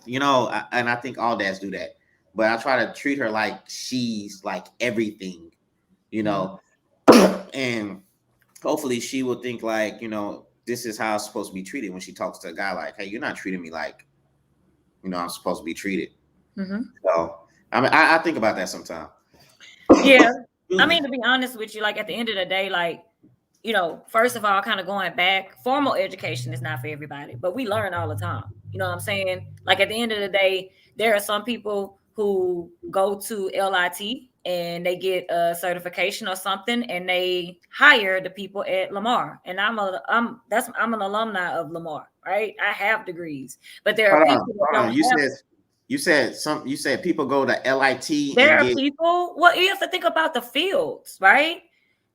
I think all dads do that, but I try to treat her like she's like everything, and hopefully she will think like, this is how I'm supposed to be treated when she talks to a guy, like, hey, you're not treating me like, I'm supposed to be treated. So I mean, I think about that sometimes. Yeah. I mean, to be honest with you, like at the end of the day, like, first of all, kind of going back, formal education is not for everybody, but we learn all the time. You know what I'm saying? Like at the end of the day, there are some people who go to LIT and they get a certification or something, and they hire the people at Lamar. And I'm an alumni of Lamar, right? I have degrees, but there are people that don't You said people go to LIT. There are people. Well, you have to think about the fields, right?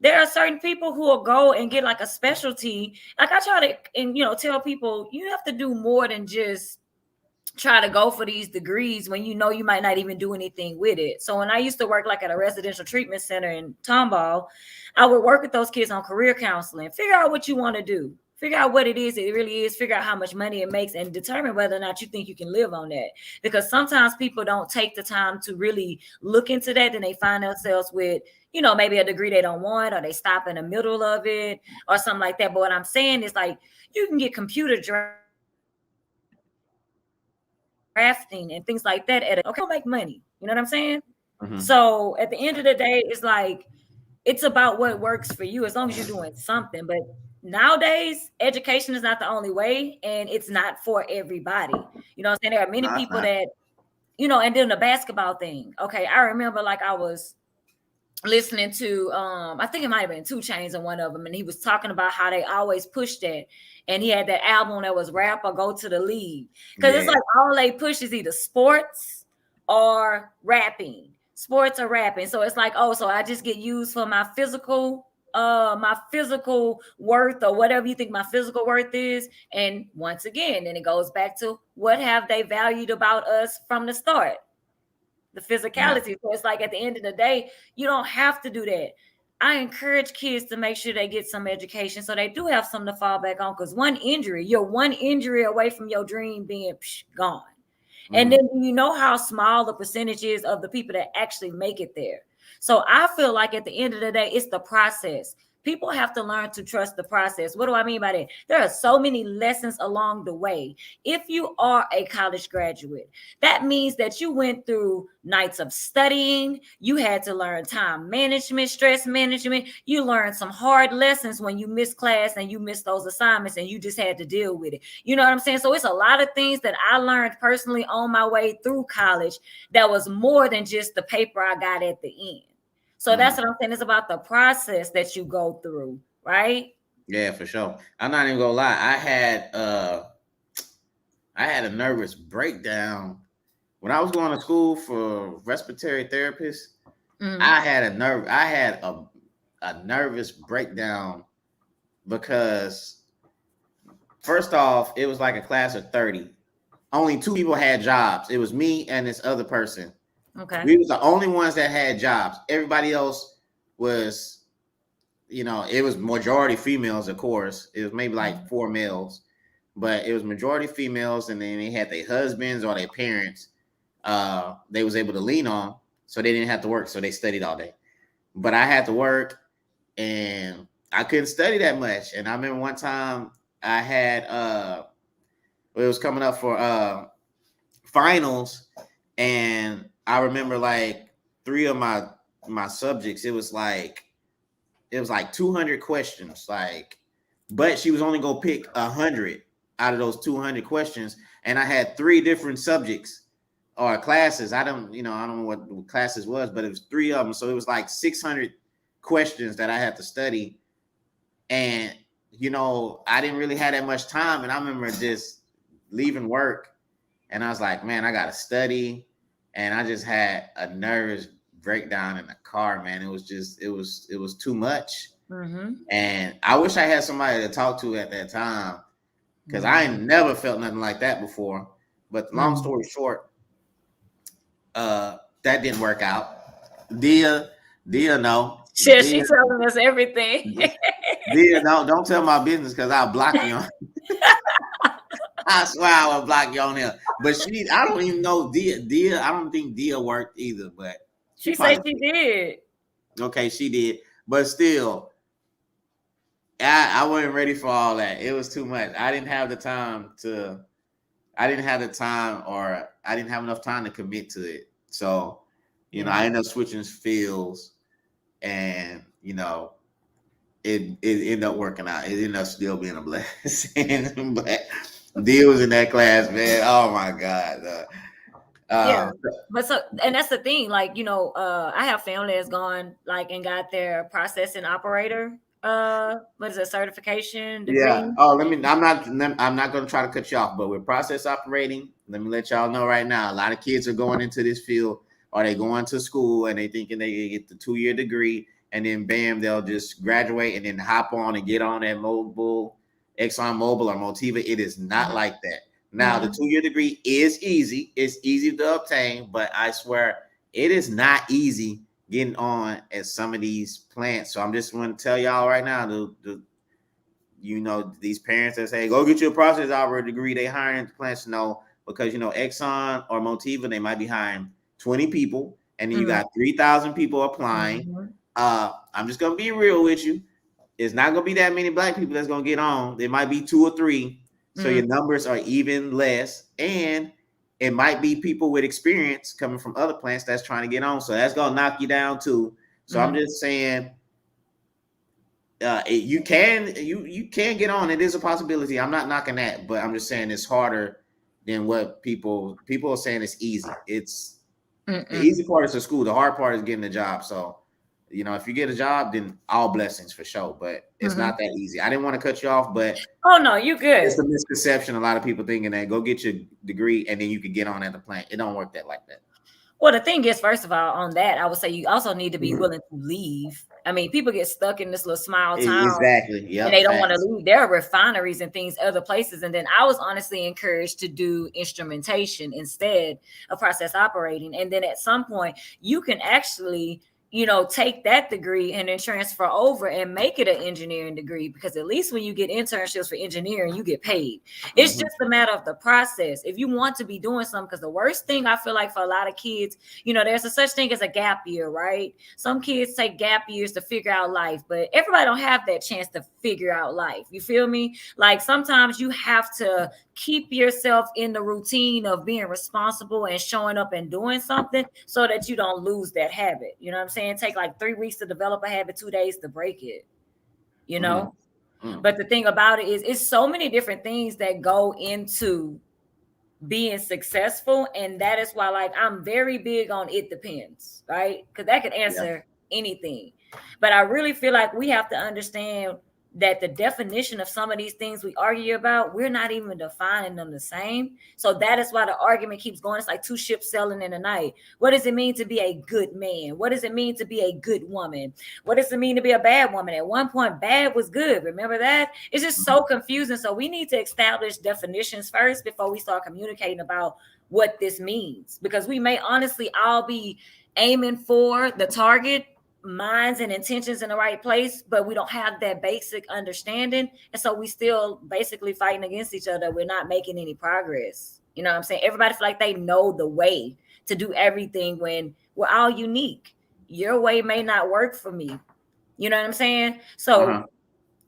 There are certain people who will go and get like a specialty. Like I try to, tell people you have to do more than just try to go for these degrees when you might not even do anything with it. So when I used to work like at a residential treatment center in Tomball, I would work with those kids on career counseling, figure out what you want to do. Figure out what it is it really is, figure out how much money it makes, and determine whether or not you think you can live on that. Because sometimes people don't take the time to really look into that, and they find themselves with, maybe a degree they don't want, or they stop in the middle of it or something like that. But what I'm saying is, like, you can get computer drafting and things like that okay, make money. You know what I'm saying? So at the end of the day, it's like, it's about what works for you as long as you're doing something. But nowadays, education is not the only way, and it's not for everybody. You know what I'm saying? There are many people that, and then the basketball thing. Okay, I remember like I was listening to I think it might have been 2 Chainz in one of them, and he was talking about how they always push that. And he had that album that was Rap or Go to the League. Because it's like all they push is either sports or rapping. Sports or rapping. So it's like, oh, so I just get used for my physical worth, or whatever you think my physical worth is. And once again, then it goes back to what have they valued about us from the start? The physicality. So it's like at the end of the day, you don't have to do that. I encourage kids to make sure they get some education so they do have something to fall back on, because you're one injury away from your dream being gone. And then you know how small the percentage is of the people that actually make it there. So I feel like at the end of the day, it's the process. People have to learn to trust the process. What do I mean by that? There are so many lessons along the way. If you are a college graduate, that means that you went through nights of studying. You had to learn time management, stress management. You learned some hard lessons when you missed class and you missed those assignments, and you just had to deal with it. You know what I'm saying? So it's a lot of things that I learned personally on my way through college that was more than just the paper I got at the end. So that's what I'm saying. It's about the process that you go through, right? Yeah, for sure. I'm not even gonna lie. I had a nervous breakdown when I was going to school for respiratory therapist. I had a nervous breakdown because, first off, it was like a class of 30. Only 2 people had jobs. It was me and this other person. Okay. We was the only ones that had jobs. Everybody else was, it was majority females, of course. It was maybe like 4 males, but it was majority females, and then they had their husbands or their parents they was able to lean on, so they didn't have to work, so they studied all day. But I had to work, and I couldn't study that much. And I remember one time I had it was coming up for finals, and I remember like 3 of my subjects, it was like 200 questions, but she was only gonna pick 100 out of those 200 questions, and I had 3 different subjects or classes. I don't know what classes was, but it was 3 of them, so it was like 600 questions that I had to study, and I didn't really have that much time. And I remember just leaving work, and I was like, man, I gotta study. And I just had a nervous breakdown in the car, man. It was too much. Mm-hmm. And I wish I had somebody to talk to at that time, because I ain't never felt nothing like that before. But long story short, that didn't work out. Dia, no. Shit, she's telling us everything. Dia, don't tell my business, because I'll block you on. I swear I will block you on here. But I don't even know Dia. I don't think Dia worked either. But she said she did. Okay, she did. But still, I wasn't ready for all that. It was too much. I didn't have the time, or I didn't have enough time to commit to it. So, I ended up switching fields, and it ended up working out. It ended up still being a blessing. But Dia was in that class, man. Oh my God. But and that's the thing. Like, I have family that's gone and got their processing operator. What is it, certification degree? Yeah. Oh, I'm not going to try to cut you off, but with process operating, let me let y'all know right now, a lot of kids are going into this field, or they going to school and they thinking they get the 2-year degree, and then bam, they'll just graduate and then hop on and get on that Exxon Mobil or Motiva. It is not like that. Now, the 2-year degree is easy. It's easy to obtain, but I swear it is not easy getting on at some of these plants. So I'm just want to tell y'all right now, these parents that say, go get your process operator degree, they hiring the plants. No, because, Exxon or Motiva, they might be hiring 20 people, and then you got 3,000 people applying. I'm just going to be real with you. It's not going to be that many black people that's going to get on. There might be 2 or 3. So your numbers are even less. And it might be people with experience coming from other plants that's trying to get on. So that's going to knock you down too. So I'm just saying, you can get on. It is a possibility. I'm not knocking that, but I'm just saying it's harder than what people are saying. It's easy. It's the easy part is the school. The hard part is getting the job. So, if you get a job, then all blessings for sure. But it's not that easy. I didn't want to cut you off, but oh no, you good. It's a misconception. A lot of people thinking that go get your degree and then you can get on at the plant. It don't work like that. Well, the thing is, first of all, on that, I would say you also need to be willing to leave. I mean, people get stuck in this little small town. Exactly. Yeah. And they don't want to leave. There are refineries and things, other places. And then I was honestly encouraged to do instrumentation instead of process operating. And then at some point, you can actually take that degree and then transfer over and make it an engineering degree, because at least when you get internships for engineering, you get paid. It's just a matter of the process. If you want to be doing something, because the worst thing I feel like for a lot of kids, there's a such thing as a gap year, right? Some kids take gap years to figure out life, but everybody don't have that chance to figure out life. You feel me? Like sometimes you have to keep yourself in the routine of being responsible and showing up and doing something so that you don't lose that habit. You know what I'm saying? Take like 3 weeks to develop a habit, 2 days to break it, But the thing about it is it's so many different things that go into being successful. And that is why I'm very big on it depends, right? Because that could answer anything. But I really feel like we have to understand that the definition of some of these things we argue about, we're not even defining them the same. So that is why the argument keeps going. It's like 2 ships sailing in the night. What does it mean to be a good man? What does it mean to be a good woman? What does it mean to be a bad woman? At one point, bad was good. Remember that? It's just so confusing. So we need to establish definitions first before we start communicating about what this means, because we may honestly all be aiming for the target, minds and intentions in the right place, but we don't have that basic understanding, and so we still basically fighting against each other. We're not making any progress. You know what I'm saying? Everybody feel like they know the way to do everything when we're all unique. Your way may not work for me. You know what I'm saying? So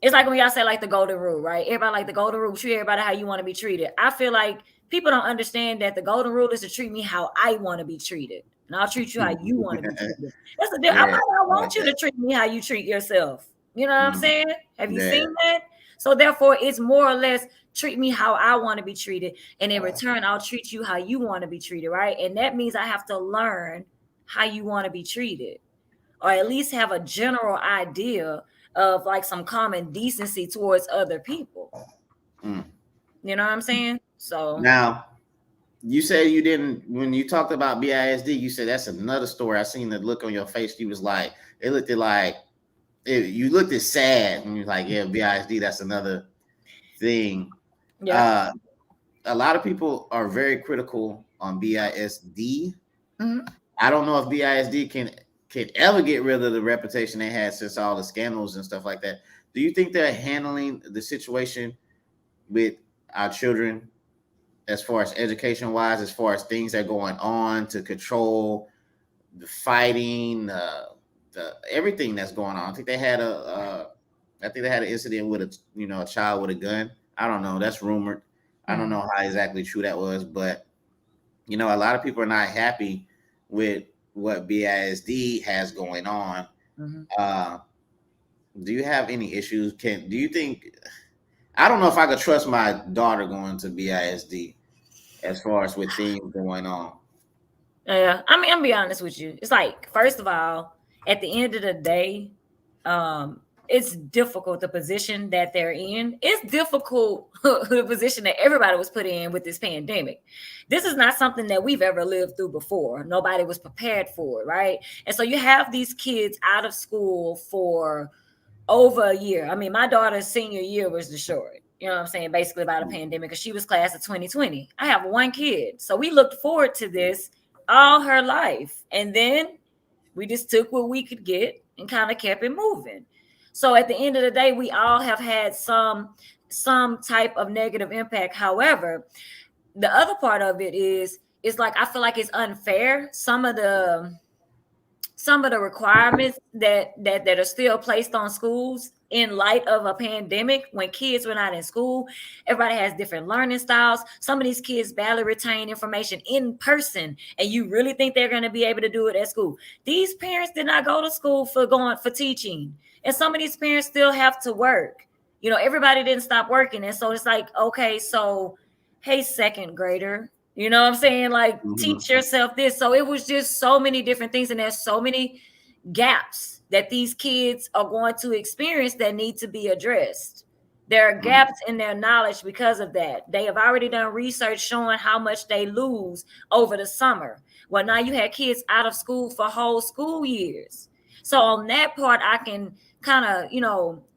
it's like when y'all say the golden rule, right? Everybody like the golden rule, treat everybody how you want to be treated. I feel like people don't understand that the golden rule is to treat me how I want to be treated. And I'll treat you how you want to be treated. That's the difference. I want you to treat me how you treat yourself. You know what I'm saying? Have you seen that? So therefore, it's more or less treat me how I want to be treated. And in return, I'll treat you how you want to be treated, right? And that means I have to learn how you want to be treated, or at least have a general idea of some common decency towards other people. You know what I'm saying? So now, You said you didn't when you talked about BISD. You said that's another story. I seen the look on your face. You was like, it looked like you looked at sad, and you're like, yeah, BISD. That's another thing. Yeah. A lot of people are very critical on BISD. Mm-hmm. I don't know if BISD can ever get rid of the reputation they had since all the scandals and stuff like that. Do you think they're handling the situation with our children as far as education wise, as far as things that are going on to control the fighting, the everything that's going on? I think they had an incident with a child with a gun. I don't know. That's rumored. I don't know how exactly true that was, but a lot of people are not happy with what BISD has going on. Mm-hmm. Do you have any issues? Do you think? I don't know if I could trust my daughter going to BISD as far as with things going on. Yeah, I mean, I'm gonna be honest with you. It's like, first of all, at the end of the day, it's difficult the position that they're in. It's difficult the position that everybody was put in with this pandemic. This is not something that we've ever lived through before. Nobody was prepared for it, right? And so you have these kids out of school for over a year. I mean, my daughter's senior year was destroyed. You know what I'm saying? Basically about a pandemic, because she was class of 2020. I have one kid. So we looked forward to this all her life. And then we just took what we could get and kind of kept it moving. So at the end of the day, we all have had some type of negative impact. However, the other part of it is, it's like, I feel like it's unfair. Some of the requirements that are still placed on schools in light of a pandemic, when kids were not in school, everybody has different learning styles. Some of these kids barely retain information in person, and you really think they're going to be able to do it at school? These parents did not go to school for teaching, and some of these parents still have to work. Everybody didn't stop working, and so it's like, okay, so hey, second grader, you know what I'm saying? Like, teach yourself this. So it was just so many different things, and there's so many gaps that these kids are going to experience that need to be addressed. There are gaps in their knowledge because of that. They have already done research showing how much they lose over the summer. Well, now you had kids out of school for whole school years. So on that part, I can kind of,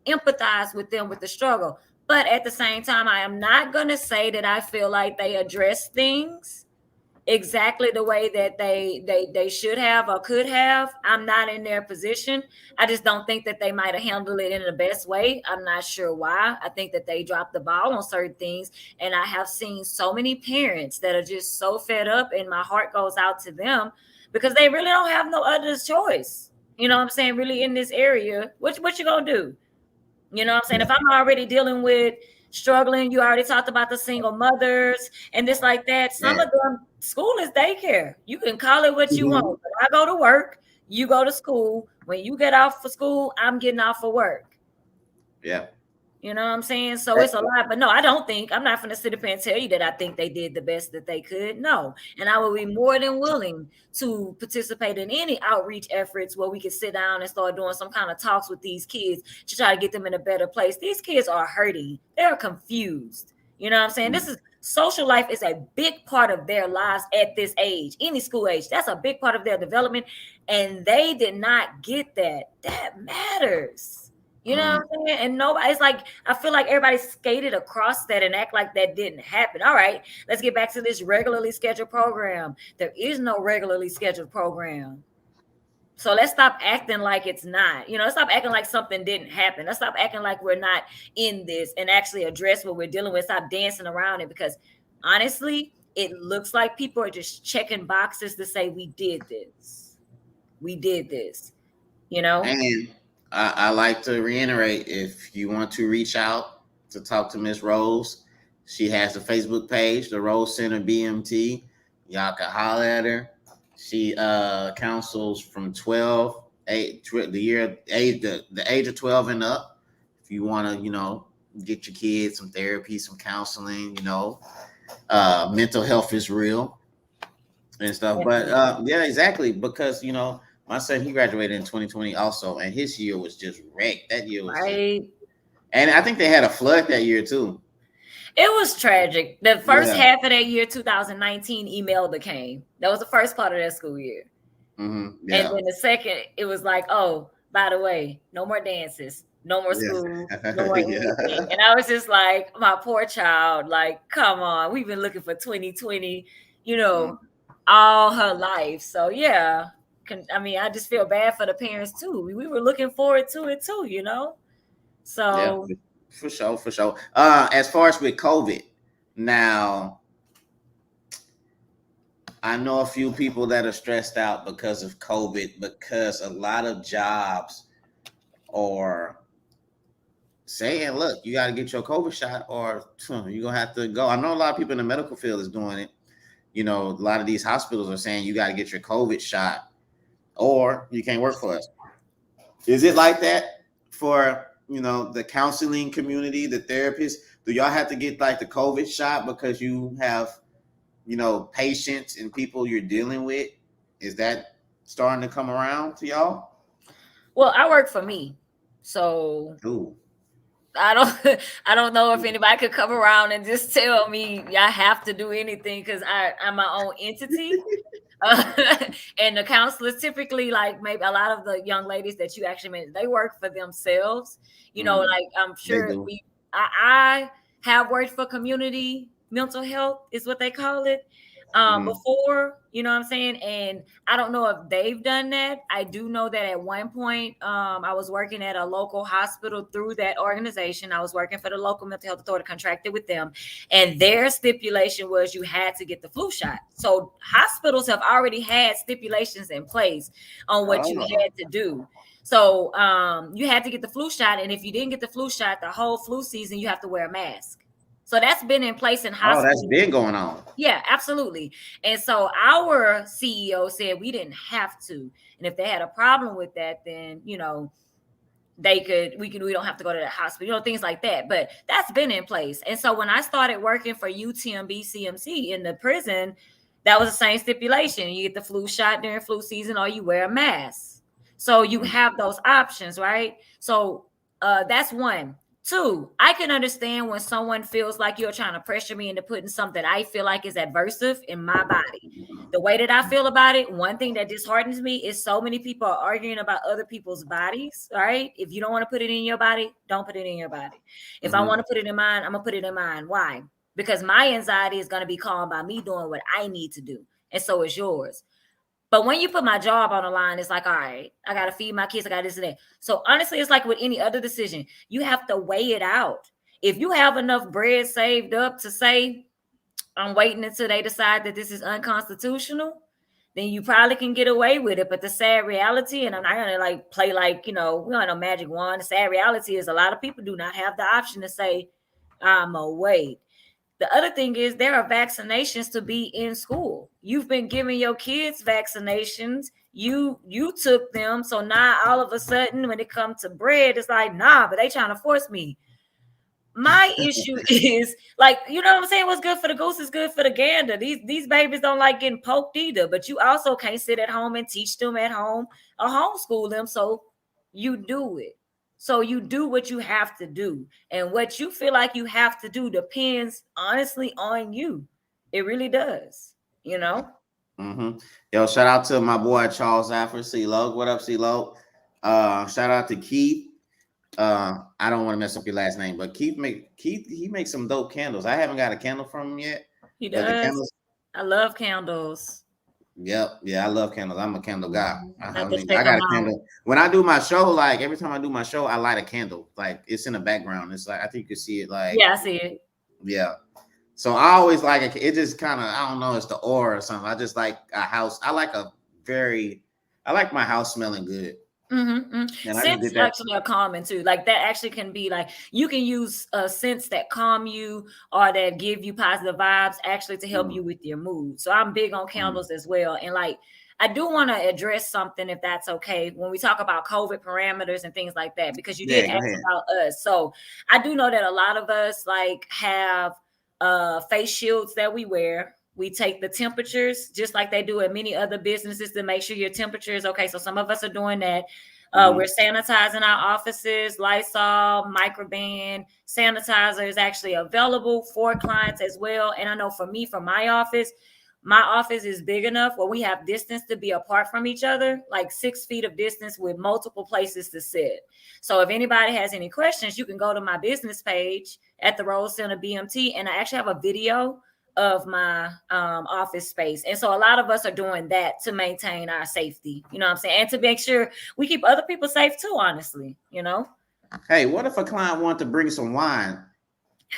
empathize with them with the struggle. But at the same time, I am not going to say that I feel like they address things exactly the way that they should have or could have. I'm not in their position. I just don't think that they might have handled it in the best way. I'm not sure why. I think that they dropped the ball on certain things. And I have seen so many parents that are just so fed up, and my heart goes out to them because they really don't have no other choice. You know what I'm saying? Really, in this area, what you gonna do? You know what I'm saying? If I'm already dealing with struggling, you already talked about the single mothers and this like that. Some of them, school is daycare. You can call it what you want. I go to work, you go to school. When you get off for school, I'm getting off for work. Yeah. You know what I'm saying? So it's a lot. But no, I'm not going to sit up and tell you that I think they did the best that they could. No. And I will be more than willing to participate in any outreach efforts where we can sit down and start doing some kind of talks with these kids to try to get them in a better place. These kids are hurting. They're confused. You know what I'm saying? Social life is a big part of their lives at this age, any school age. That's a big part of their development. And they did not get that. That matters. You know what I'm saying? And it's like, I feel like everybody skated across that and act like that didn't happen. All right, let's get back to this regularly scheduled program. There is no regularly scheduled program. So let's stop acting like it's not. Let's stop acting like something didn't happen. Let's stop acting like we're not in this and actually address what we're dealing with. Stop dancing around it, because honestly, it looks like people are just checking boxes to say we did this. We did this, And I like to reiterate, if you want to reach out to talk to Miss Rose, she has a Facebook page, the Rose Center BMT. Y'all can holler at her. She counsels from the age of 12 and up. If you want to, get your kids some therapy, some counseling, mental health is real and stuff. But yeah, exactly. Because, my son, he graduated in 2020 also, and his year was just wrecked. That year was right. And I think they had a flood that year too. It was tragic. The first half of that year, 2019, Imelda came. That was the first part of that school year. Mm-hmm. And then the second, it was like, oh, by the way, no more dances, no more school, no more anything. And I was just like, my poor child, like, come on, we've been looking for 2020, all her life. So yeah, I just feel bad for the parents too. We were looking forward to it too, So yeah, for sure. As far as with COVID, now I know a few people that are stressed out because of COVID, because a lot of jobs are saying, look, you got to get your COVID shot or you're going to have to go. I know a lot of people in the medical field is doing it. A lot of these hospitals are saying you got to get your COVID shot or you can't work for us. Is it like that for, the counseling community, the therapists? Do y'all have to get like the COVID shot because you have, patients and people you're dealing with? Is that starting to come around to y'all? Well, I work for me. So Ooh. I don't know if anybody could come around and just tell me I have to do anything because I'm my own entity. And the counselors typically, like maybe a lot of the young ladies that you actually mentioned, they work for themselves. Like I'm sure I have worked for community mental health is what they call it. Before, you know what I'm saying? And I don't know if they've done that. I do know that at one point, I was working at a local hospital through that organization. I was working for the local mental health authority, contracted with them. And their stipulation was you had to get the flu shot. So hospitals have already had stipulations in place on what you had to do. So you had to get the flu shot. And if you didn't get the flu shot, the whole flu season, you have to wear a mask. So that's been in place in hospitals. Oh, that's been going on. Yeah, absolutely. And so our CEO said we didn't have to. And if they had a problem with that, then, we don't have to go to the hospital, things like that. But that's been in place. And so when I started working for UTMB CMC in the prison, that was the same stipulation. You get the flu shot during flu season or you wear a mask. So you have those options, right? So that's one. Two, I can understand when someone feels like you're trying to pressure me into putting something I feel like is adversive in my body. The way that I feel about it, one thing that disheartens me is so many people are arguing about other people's bodies, right? If you don't want to put it in your body, don't put it in your body. If I want to put it in mine, I'm going to put it in mine. Why? Because my anxiety is going to be calmed by me doing what I need to do. And so is yours. But when you put my job on the line, it's like, all right, I got to feed my kids. I got this and that. So honestly, it's like with any other decision, you have to weigh it out. If you have enough bread saved up to say, I'm waiting until they decide that this is unconstitutional, then you probably can get away with it. But the sad reality, and I'm not going to play we don't have no magic wand. The sad reality is a lot of people do not have the option to say, I'm going to wait. The other thing is there are vaccinations to be in school. You've been giving your kids vaccinations. You took them. So now all of a sudden when it comes to bread, it's like, nah, but they trying to force me. My issue is what I'm saying? What's good for the goose is good for the gander. These babies don't like getting poked either, but you also can't sit at home and teach them at home or homeschool them. So you do it. So you do what you have to do. And what you feel like you have to do depends honestly on you. It really does, Mm-hmm. Yo, shout out to my boy Charles Alfred, C-Lo. What up, C-Lo? Shout out to Keith. I don't want to mess up your last name, but Keith makes some dope candles. I haven't got a candle from him yet. He does. I love candles. Yep. Yeah, I love candles. I'm a candle guy. I got a candle. When I do my show, every time I do my show, I light a candle. It's in the background. It's I think you can see it. Yeah, I see it. Yeah. So I always like it. It just kind of, I don't know, it's the aura or something. I just like a house. I like my house smelling good. Scents actually are calming too. That actually can be you can use scents that calm you or that give you positive vibes actually to help you with your mood. So I'm big on candles as well. And I do want to address something, if that's okay, when we talk about COVID parameters and things like that, because you did ask about us. So I do know that a lot of us have face shields that we wear. We take the temperatures just like they do at many other businesses to make sure your temperature is okay. So some of us are doing that. We're sanitizing our offices. Lysol, Microban, sanitizer is actually available for clients as well. And I know for me, for my office is big enough where we have distance to be apart from each other, like 6 feet of distance with multiple places to sit. So if anybody has any questions, you can go to my business page at the Rose Center BMT, and I actually have a video of my office space. And so a lot of us are doing that to maintain our safety, you know what I'm saying? And to make sure we keep other people safe too, honestly, you know? Hey, what if a client wanted to bring some wine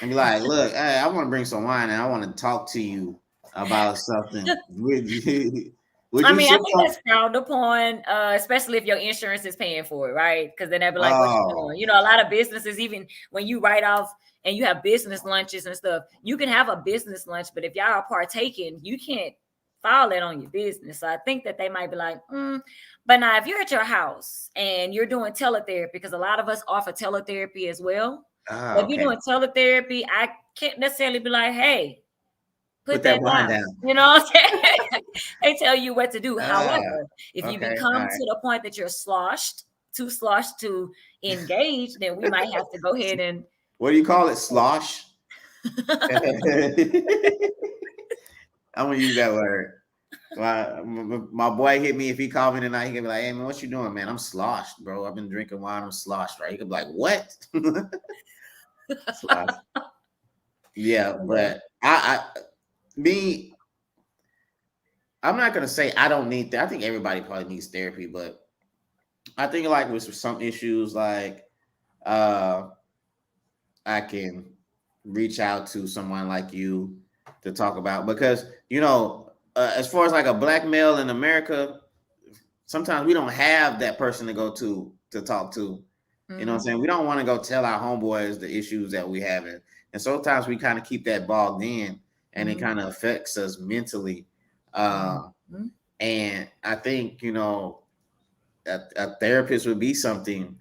and be like, look, hey, I want to bring some wine and I want to talk to you about something. Would you I think that's frowned upon, especially if your insurance is paying for it, right? Because then they'll be like, what you doing? You know, a lot of businesses, even when you write off and you have business lunches and stuff, you can have a business lunch, but if y'all are partaking, you can't file it on your business. So I think that they might be like, But now if you're at your house and you're doing teletherapy, because a lot of us offer teletherapy as well. If you're doing teletherapy, I can't necessarily be like, hey, put that wine down. You know what I'm saying? They tell you what to do. However, if you become to the point that you're too sloshed to engage, then we might have to go ahead and. What do you call it? Slosh? I'm gonna use that word. My boy hit me. If he called me tonight, he could be like, hey man, what you doing, man? I'm sloshed, bro. I've been drinking wine, I'm sloshed, right? He could be like, what? Sloshed. Yeah, but I'm not gonna say I don't need that. I think everybody probably needs therapy, but I think like with some issues, like I can reach out to someone like you to talk about, because as far as like a black male in America, sometimes we don't have that person to go to talk to. You know what I'm saying? We don't want to go tell our homeboys the issues that we have, and sometimes we kind of keep that bogged in, and it kind of affects us mentally. And I think a therapist would be something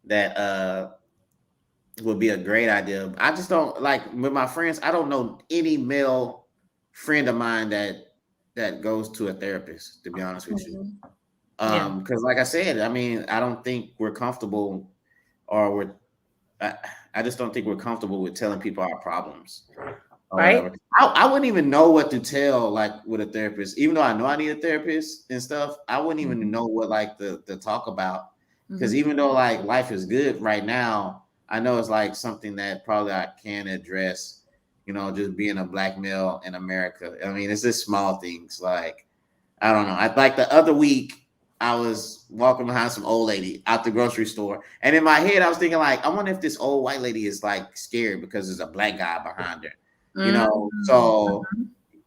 that would be a great idea. I just don't like with my friends. I don't know any male friend of mine that goes to a therapist, to be honest with you. Because like I said, I mean, I don't think we're comfortable, or I just don't think we're comfortable with telling people our problems. Right. I wouldn't even know what to tell like with a therapist, even though I know I need a therapist and stuff. I wouldn't even know what like to talk about, because even though like life is good right now, I know it's like something that probably I can address, just being a black male in America. I mean, it's just small things. Like, I don't know. Like the other week, I was walking behind some old lady out the grocery store, and in my head, I was thinking like, I wonder if this old white lady is like scared because there's a black guy behind her. So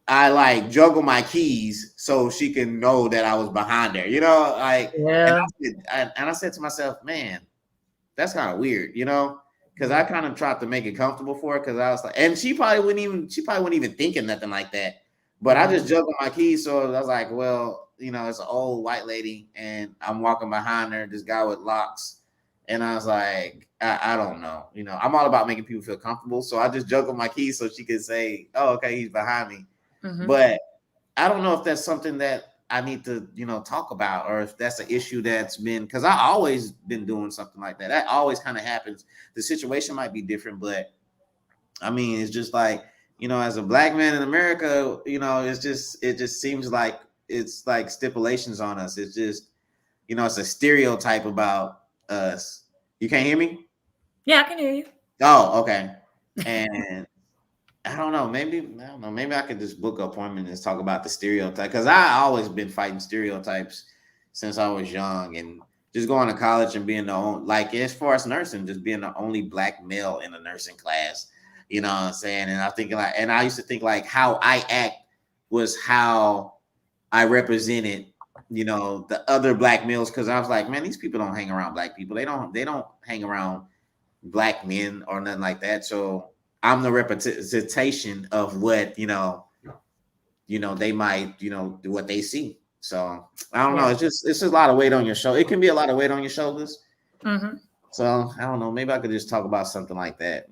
I like juggle my keys so she can know that I was behind her, and I said to myself, man, that's kind of weird, because I kind of tried to make it comfortable for her, because I was like, and she probably wouldn't even thinking nothing like that, but I just juggled my keys. So I was like, well, it's an old white lady and I'm walking behind her, this guy with locks. And I was like, I don't know. I'm all about making people feel comfortable. So I just juggled my keys so she could say, oh, okay, he's behind me. But I don't know if that's something that I need to, talk about, or if that's an issue that's been, because I always been doing something like that. That always kind of happens. The situation might be different, but I mean, it's just like, as a black man in America, it just seems like it's like stipulations on us. It's just, it's a stereotype about us. You can't hear me? Yeah, I can hear you. Oh, okay. And I don't know. Maybe I could just book an appointment and talk about the stereotype, because I always been fighting stereotypes since I was young, and just going to college and being the only, like as far as nursing, just being the only black male in the nursing class. You know what I'm saying? And I'm thinking like, and I used to think like how I act was how I represented, the other black males, because I was like, man, these people don't hang around black people. They don't hang around black men or nothing like that. So I'm the representation of what, they might, what they see. So I don't know. It's just a lot of weight on your shoulder. It can be a lot of weight on your shoulders. So I don't know. Maybe I could just talk about something like that.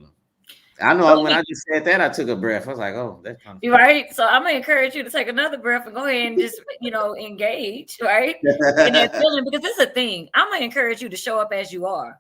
I know when I just said that, I took a breath. I was like, oh, that's kind of right. So I'm gonna encourage you to take another breath and go ahead and just, engage, right? In that feeling, because this is a thing. I'm gonna encourage you to show up as you are.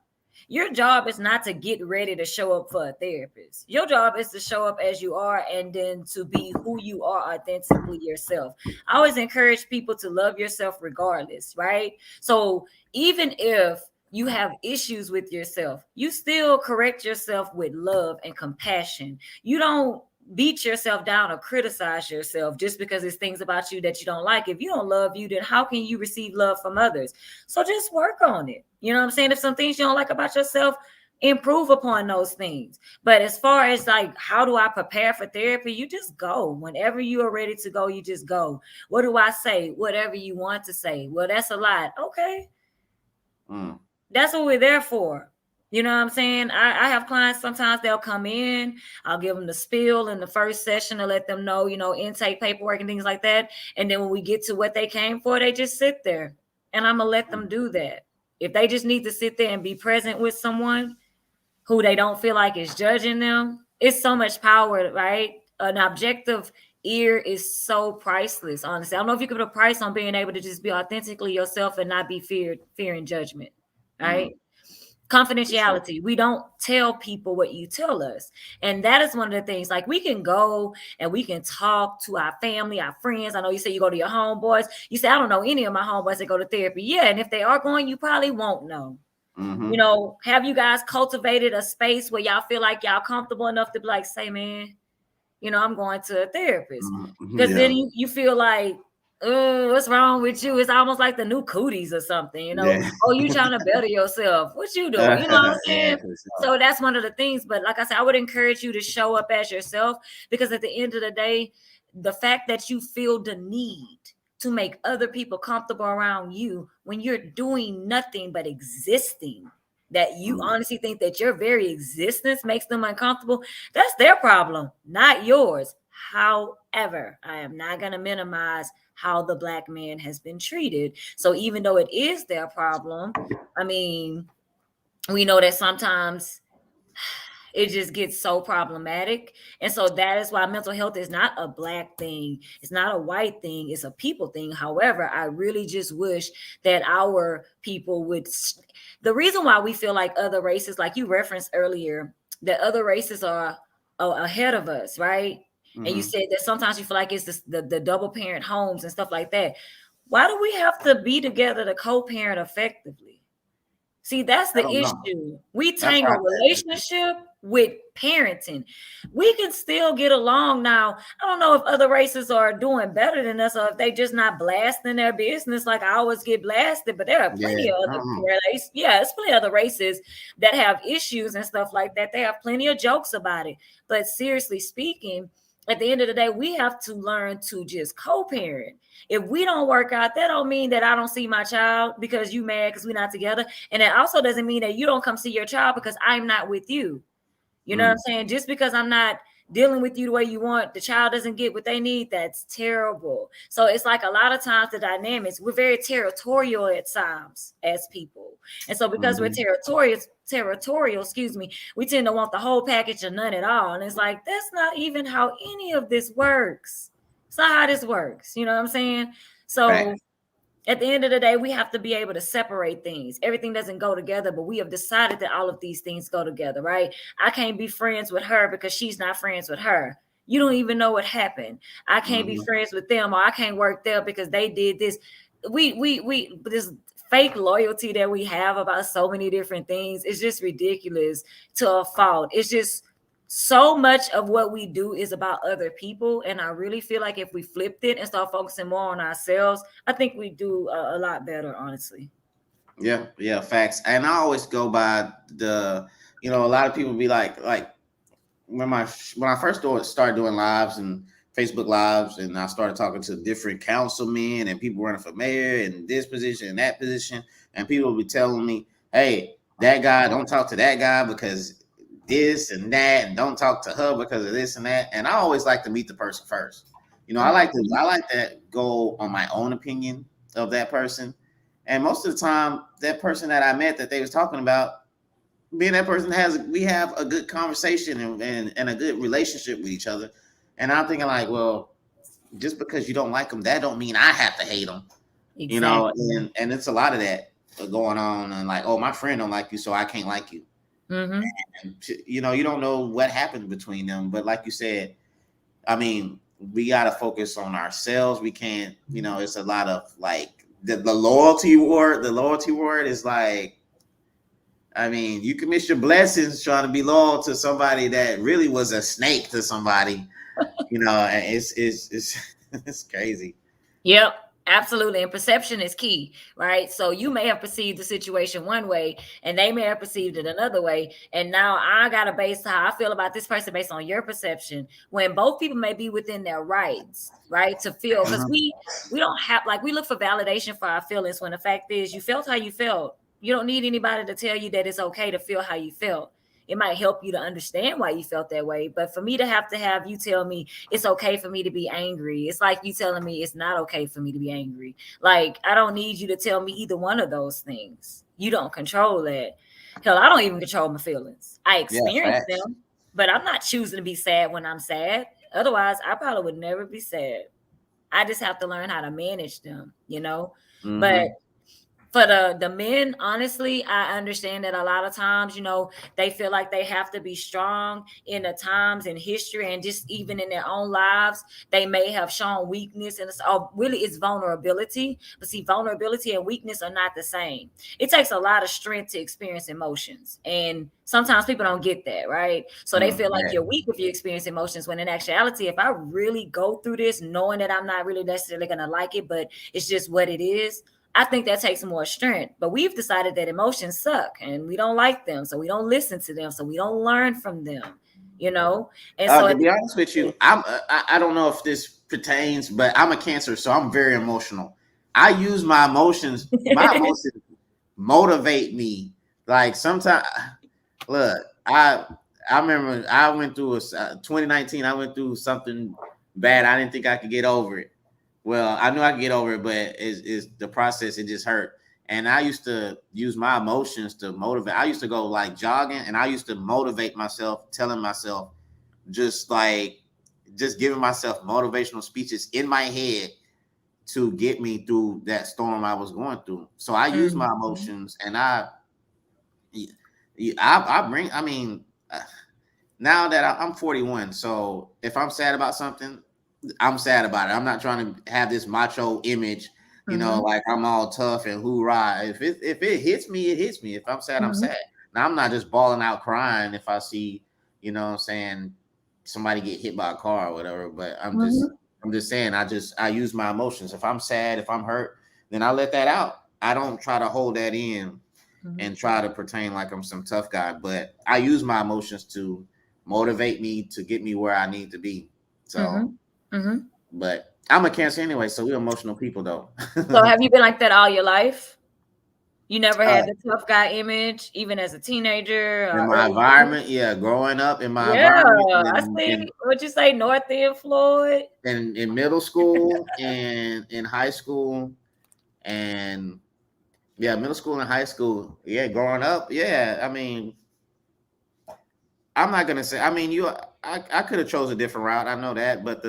Your job is not to get ready to show up for a therapist. Your job is to show up as you are and then to be who you are authentically yourself. I always encourage people to love yourself regardless, right? So even if you have issues with yourself, you still correct yourself with love and compassion. You don't beat yourself down or criticize yourself just because it's things about you that you don't like. If you don't love you, then how can you receive love from others? So just work on it. You know what I'm saying? If some things you don't like about yourself, improve upon those things. But as far as like, how do I prepare for therapy? You just go. Whenever you are ready to go, you just go. What do I say? Whatever you want to say. Well, that's a lot. Okay. That's what we're there for. You know what I'm saying? I have clients, sometimes they'll come in, I'll give them the spiel in the first session to let them know, intake paperwork and things like that. And then when we get to what they came for, they just sit there. And I'm going to let them do that. If they just need to sit there and be present with someone who they don't feel like is judging them, it's so much power, right? An objective ear is so priceless, honestly. I don't know if you could put a price on being able to just be authentically yourself and not be fearing judgment, right? Confidentiality. We don't tell people what you tell us. And that is one of the things, like we can go and we can talk to our family, our friends. I know you say you go to your homeboys. You say, I don't know any of my homeboys that go to therapy. Yeah. And if they are going, you probably won't know. Have you guys cultivated a space where y'all feel like y'all comfortable enough to be like, say, man, I'm going to a therapist. Because then you feel like, oh, what's wrong with you? It's almost like the new cooties or something, Oh, you trying to better yourself. What you doing? You know what I'm saying? So that's one of the things. But like I said, I would encourage you to show up as yourself, because at the end of the day, the fact that you feel the need to make other people comfortable around you when you're doing nothing but existing, that you honestly think that your very existence makes them uncomfortable, that's their problem, not yours. However, I am not going to minimize how the Black man has been treated. So even though it is their problem, I mean, we know that sometimes it just gets so problematic. And so that is why mental health is not a Black thing. It's not a white thing. It's a people thing. However, I really just wish that our people would. The reason why we feel like other races, like you referenced earlier, that other races are ahead of us, right? And you said that sometimes you feel like it's the double parent homes and stuff like that. Why do we have to be together to co-parent effectively? See, that's the issue. We tangle relationship with parenting. We can still get along now. I don't know if other races are doing better than us, or if they just not blasting their business like I always get blasted, but there are plenty of other races. Yeah, it's plenty of other races that have issues and stuff like that. They have plenty of jokes about it. But seriously speaking, at the end of the day, we have to learn to just co-parent. If we don't work out, that don't mean that I don't see my child because you mad because we're not together. And it also doesn't mean that you don't come see your child because I'm not with you. You know what I'm saying? Just because I'm not dealing with you the way you want, the child doesn't get what they need. That's terrible. So it's like a lot of times the dynamics, we're very territorial at times as people. And so because we're territorial, we tend to want the whole package or none at all. And it's like, that's not even how any of this works. It's not how this works. You know what I'm saying? So at the end of the day, we have to be able to separate things. Everything doesn't go together, but we have decided that all of these things go together, right? I can't be friends with her because she's not friends with her. You don't even know what happened. I can't be friends with them, or I can't work there because they did this. This fake loyalty that we have about so many different things is just ridiculous to a fault. It's just so much of what we do is about other people. And I really feel like if we flipped it and start focusing more on ourselves, I think we do a lot better, honestly. Yeah, facts. And I always go by a lot of people be like when I first started doing lives and Facebook lives, and I started talking to different councilmen and people running for mayor and this position and that position, and people would be telling me, hey, that guy, don't talk to that guy because this and that, and don't talk to her because of this and that. And I always like to meet the person first. I like to go on my own opinion of that person. And most of the time, that person that I met that they was talking about, being that person we have a good conversation and a good relationship with each other. And I'm thinking like, well, just because you don't like them, that don't mean I have to hate them. Exactly. You know, and it's a lot of that going on, and like, oh, my friend don't like you, so I can't like you. Mm-hmm. And, you know, you don't know what happened between them, but like you said, I mean, we got to focus on ourselves. We can't, you know, it's a lot of like the loyalty word. The loyalty word is like, I mean, you can miss your blessings trying to be loyal to somebody that really was a snake to somebody. You know, and it's it's crazy. Yep, absolutely. And perception is key, right? So you may have perceived the situation one way and they may have perceived it another way. And now I got to base how I feel about this person based on your perception, when both people may be within their rights, right? To feel, because we don't have, like, we look for validation for our feelings when the fact is you felt how you felt. You don't need anybody to tell you that it's okay to feel how you felt. It might help you to understand why you felt that way. But for me to have you tell me it's okay for me to be angry, it's like you telling me it's not okay for me to be angry. Like, I don't need you to tell me either one of those things. You don't control that. Hell, I don't even control my feelings. I experience them, but I'm not choosing to be sad when I'm sad. Otherwise, I probably would never be sad. I just have to learn how to manage them, you know? Mm-hmm. But for the men, honestly, I understand that a lot of times, you know, they feel like they have to be strong in the times in history, and just even in their own lives, they may have shown weakness, and it's really it's vulnerability. But see, vulnerability and weakness are not the same. It takes a lot of strength to experience emotions, and sometimes people don't get that, right? So they feel like you're weak if you experience emotions, when in actuality, if I really go through this knowing that I'm not really necessarily going to like it, but it's just what it is, I think that takes more strength. But we've decided that emotions suck and we don't like them, so we don't listen to them, so we don't learn from them, you know. And so, to be honest with you, I don't know if this pertains, but I'm a Cancer, so I'm very emotional. I use my emotions. My emotions motivate me. Like sometimes, look, I remember I went through 2019. I went through something bad. I didn't think I could get over it. Well, I knew I could get over it, but it's the process. It just hurt. And I used to use my emotions to motivate. I used to go like jogging, and I used to motivate myself, telling myself, just giving myself motivational speeches in my head to get me through that storm I was going through. So I use my emotions, and I bring. I mean, now that I'm 41, so if I'm sad about something, I'm sad about it. I'm not trying to have this macho image, you know, like I'm all tough and hoorah. If it hits me, it hits me. If I'm sad, I'm sad. Now I'm not just bawling out crying if I see, you know what I'm saying, somebody get hit by a car or whatever. But I'm just saying, I use my emotions. If I'm sad, if I'm hurt, then I let that out. I don't try to hold that in and try to pretend like I'm some tough guy, but I use my emotions to motivate me to get me where I need to be. So but I'm a Cancer anyway, so we're emotional people though. So have you been like that all your life? You never had the tough guy image, even as a teenager? In my environment, growing up in my environment. I see. What'd you say, North End, Floyd? In middle school and in high school, and middle school and high school. Yeah, growing up. Yeah, I mean, I'm not gonna say. I mean, I could have chose a different route. I know that, but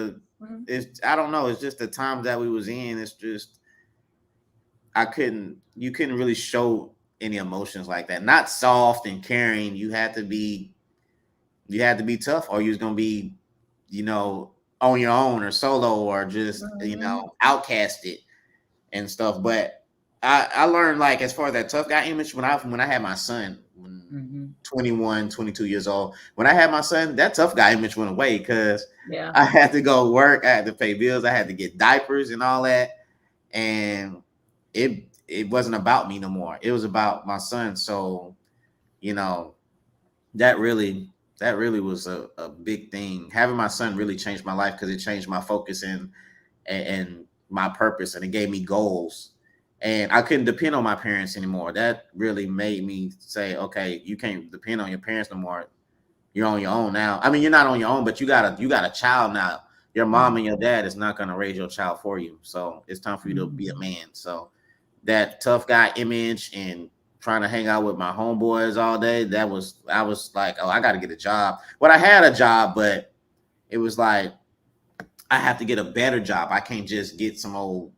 I don't know. It's just the times that we was in. It's just you couldn't really show any emotions like that. Not soft and caring. You had to be tough, or you was gonna be, you know, on your own or solo, or just you know, outcasted and stuff. But I learned, like, as far as that tough guy image, when I had my son, 21, 22 years old, when I had my son, that tough guy image went away, because I had to go work, I had to pay bills, I had to get diapers and all that, and it wasn't about me no more. It was about my son. So, you know, that really was a big thing. Having my son really changed my life, because it changed my focus and my purpose, and it gave me goals. And I couldn't depend on my parents anymore. That really made me say, okay, you can't depend on your parents no more. You're on your own now. I mean, you're not on your own, but you got a child now. Your mom and your dad is not going to raise your child for you. So it's time for you to be a man. So that tough guy image and trying to hang out with my homeboys all day. I was like, oh, I got to get a job. Well, I had a job, but it was like I have to get a better job. I can't just get some old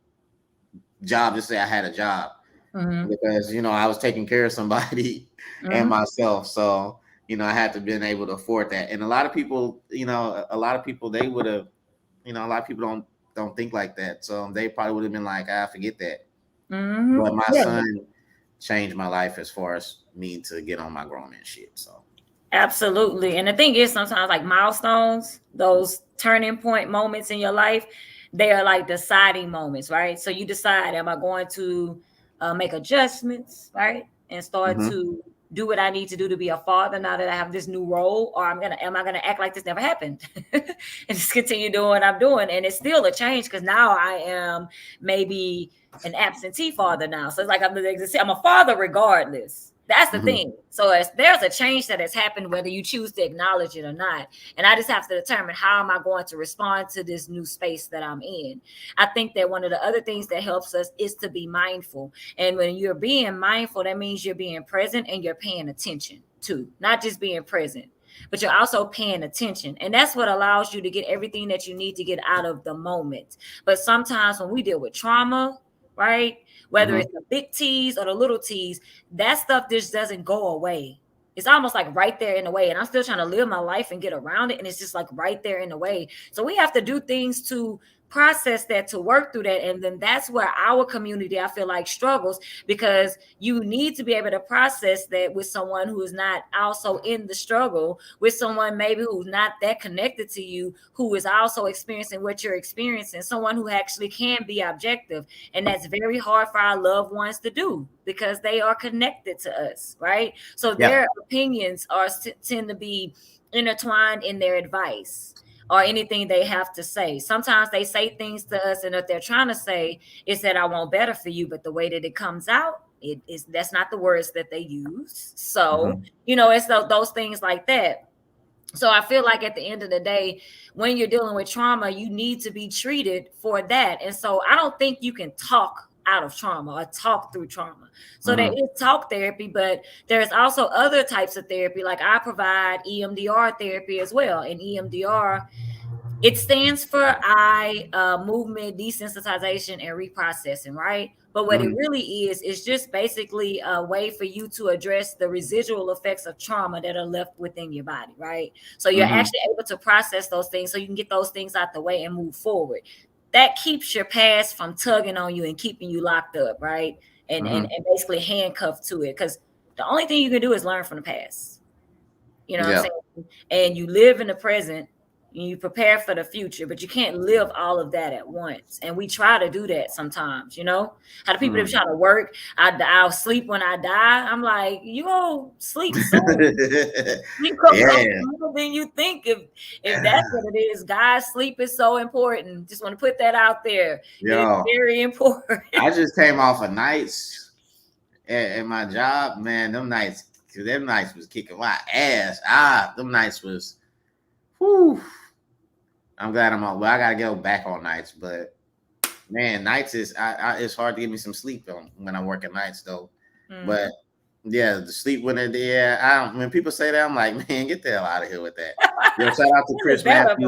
job to say I had a job because I was taking care of somebody and myself. So I had to been able to afford that. And a lot of people, they would have, a lot of people don't think like that. So they probably would have been like, I forget that. But my son changed my life as far as me to get on my grown man shit. So absolutely. And the thing is, sometimes like milestones, those turning point moments in your life, they are like deciding moments, right? So you decide, am I going to make adjustments, right? And start to do what I need to do to be a father now that I have this new role, or am I gonna act like this never happened and just continue doing what I'm doing? And it's still a change because now I am maybe an absentee father now. So it's like I'm a father regardless. That's the thing. So there's a change that has happened, whether you choose to acknowledge it or not. And I just have to determine how am I going to respond to this new space that I'm in. I think that one of the other things that helps us is to be mindful. And when you're being mindful, that means you're being present and you're paying attention too, not just being present, but you're also paying attention. And that's what allows you to get everything that you need to get out of the moment. But sometimes when we deal with trauma, right? Whether it's the big T's or the little T's, that stuff just doesn't go away. It's almost like right there in the way. And I'm still trying to live my life and get around it. And it's just like right there in the way. So we have to do things to process that, to work through that. And then that's where our community, I feel like, struggles, because you need to be able to process that with someone who is not also in the struggle, with someone maybe who's not that connected to you, who is also experiencing what you're experiencing, someone who actually can be objective. And that's very hard for our loved ones to do because they are connected to us, right? So their opinions tend to be intertwined in their advice or anything they have to say. Sometimes they say things to us, and what they're trying to say is that I want better for you, but the way that it comes out, that's not the words that they use. So, it's those things like that. So I feel like at the end of the day, when you're dealing with trauma, you need to be treated for that. And so I don't think you can talk out of trauma or talk through trauma. So there is talk therapy, but there's also other types of therapy. Like I provide EMDR therapy as well. And EMDR, it stands for eye movement desensitization and reprocessing, right? But what it really is just basically a way for you to address the residual effects of trauma that are left within your body, right? So you're actually able to process those things so you can get those things out the way and move forward. That keeps your past from tugging on you and keeping you locked up, right? And basically handcuffed to it. Because the only thing you can do is learn from the past. You know what I'm saying? And you live in the present. You prepare for the future, but you can't live all of that at once. And we try to do that sometimes, how the people that try to work, I'll sleep when I die. I'm like, you go sleep soon. You go more than you think. If that's what it is, guys, sleep is so important. Just want to put that out there. It's very important. I just came off of nights at my job, man. Them nights was kicking my ass. Them nights was, whew. I'm glad I'm on. Well, I gotta go back on nights, but man, nights is it's hard to give me some sleep when I'm working nights though. But the sleep when people say that, I'm like, man, get the hell out of here with that. Shout out to Chris Matthews.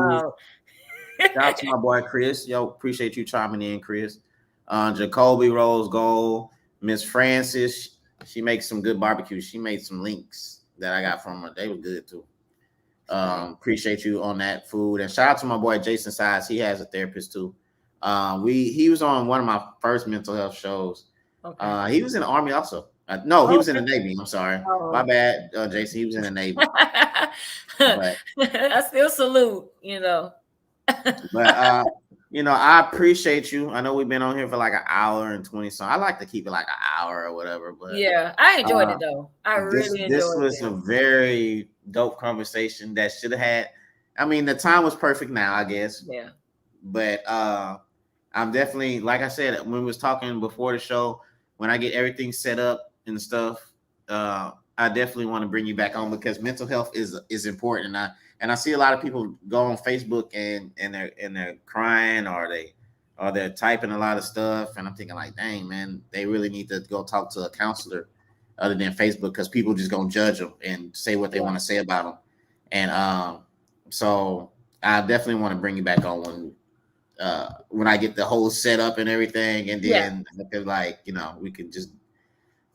Shout out to my boy Chris. Appreciate you chiming in, Chris. Jacoby Rose Gold, Miss Francis. She makes some good barbecue. She made some links that I got from her. They were good too. Appreciate you on that food, and shout out to my boy Jason Sides. He has a therapist too. He was on one of my first mental health shows. He was in the Army also. He was in the Navy. I'm sorry, my bad, Jason. He was in the Navy. But, I still salute, But I appreciate you. I know we've been on here for like an hour and 20 something. I like to keep it like an hour or whatever. But I enjoyed it though. I really enjoyed it. This was a very dope conversation that should have had. I mean, the time was perfect now, I guess. Yeah. But I'm definitely, like I said, when we was talking before the show, when I get everything set up and stuff, I definitely want to bring you back on because mental health is important. And I see a lot of people go on Facebook and they're crying or they're typing a lot of stuff, and I'm thinking like, dang man, they really need to go talk to a counselor other than Facebook, because people just gonna judge them and say what they want to say about them. And so I definitely want to bring you back on when I get the whole setup and everything, and then I feel like, you know, we can just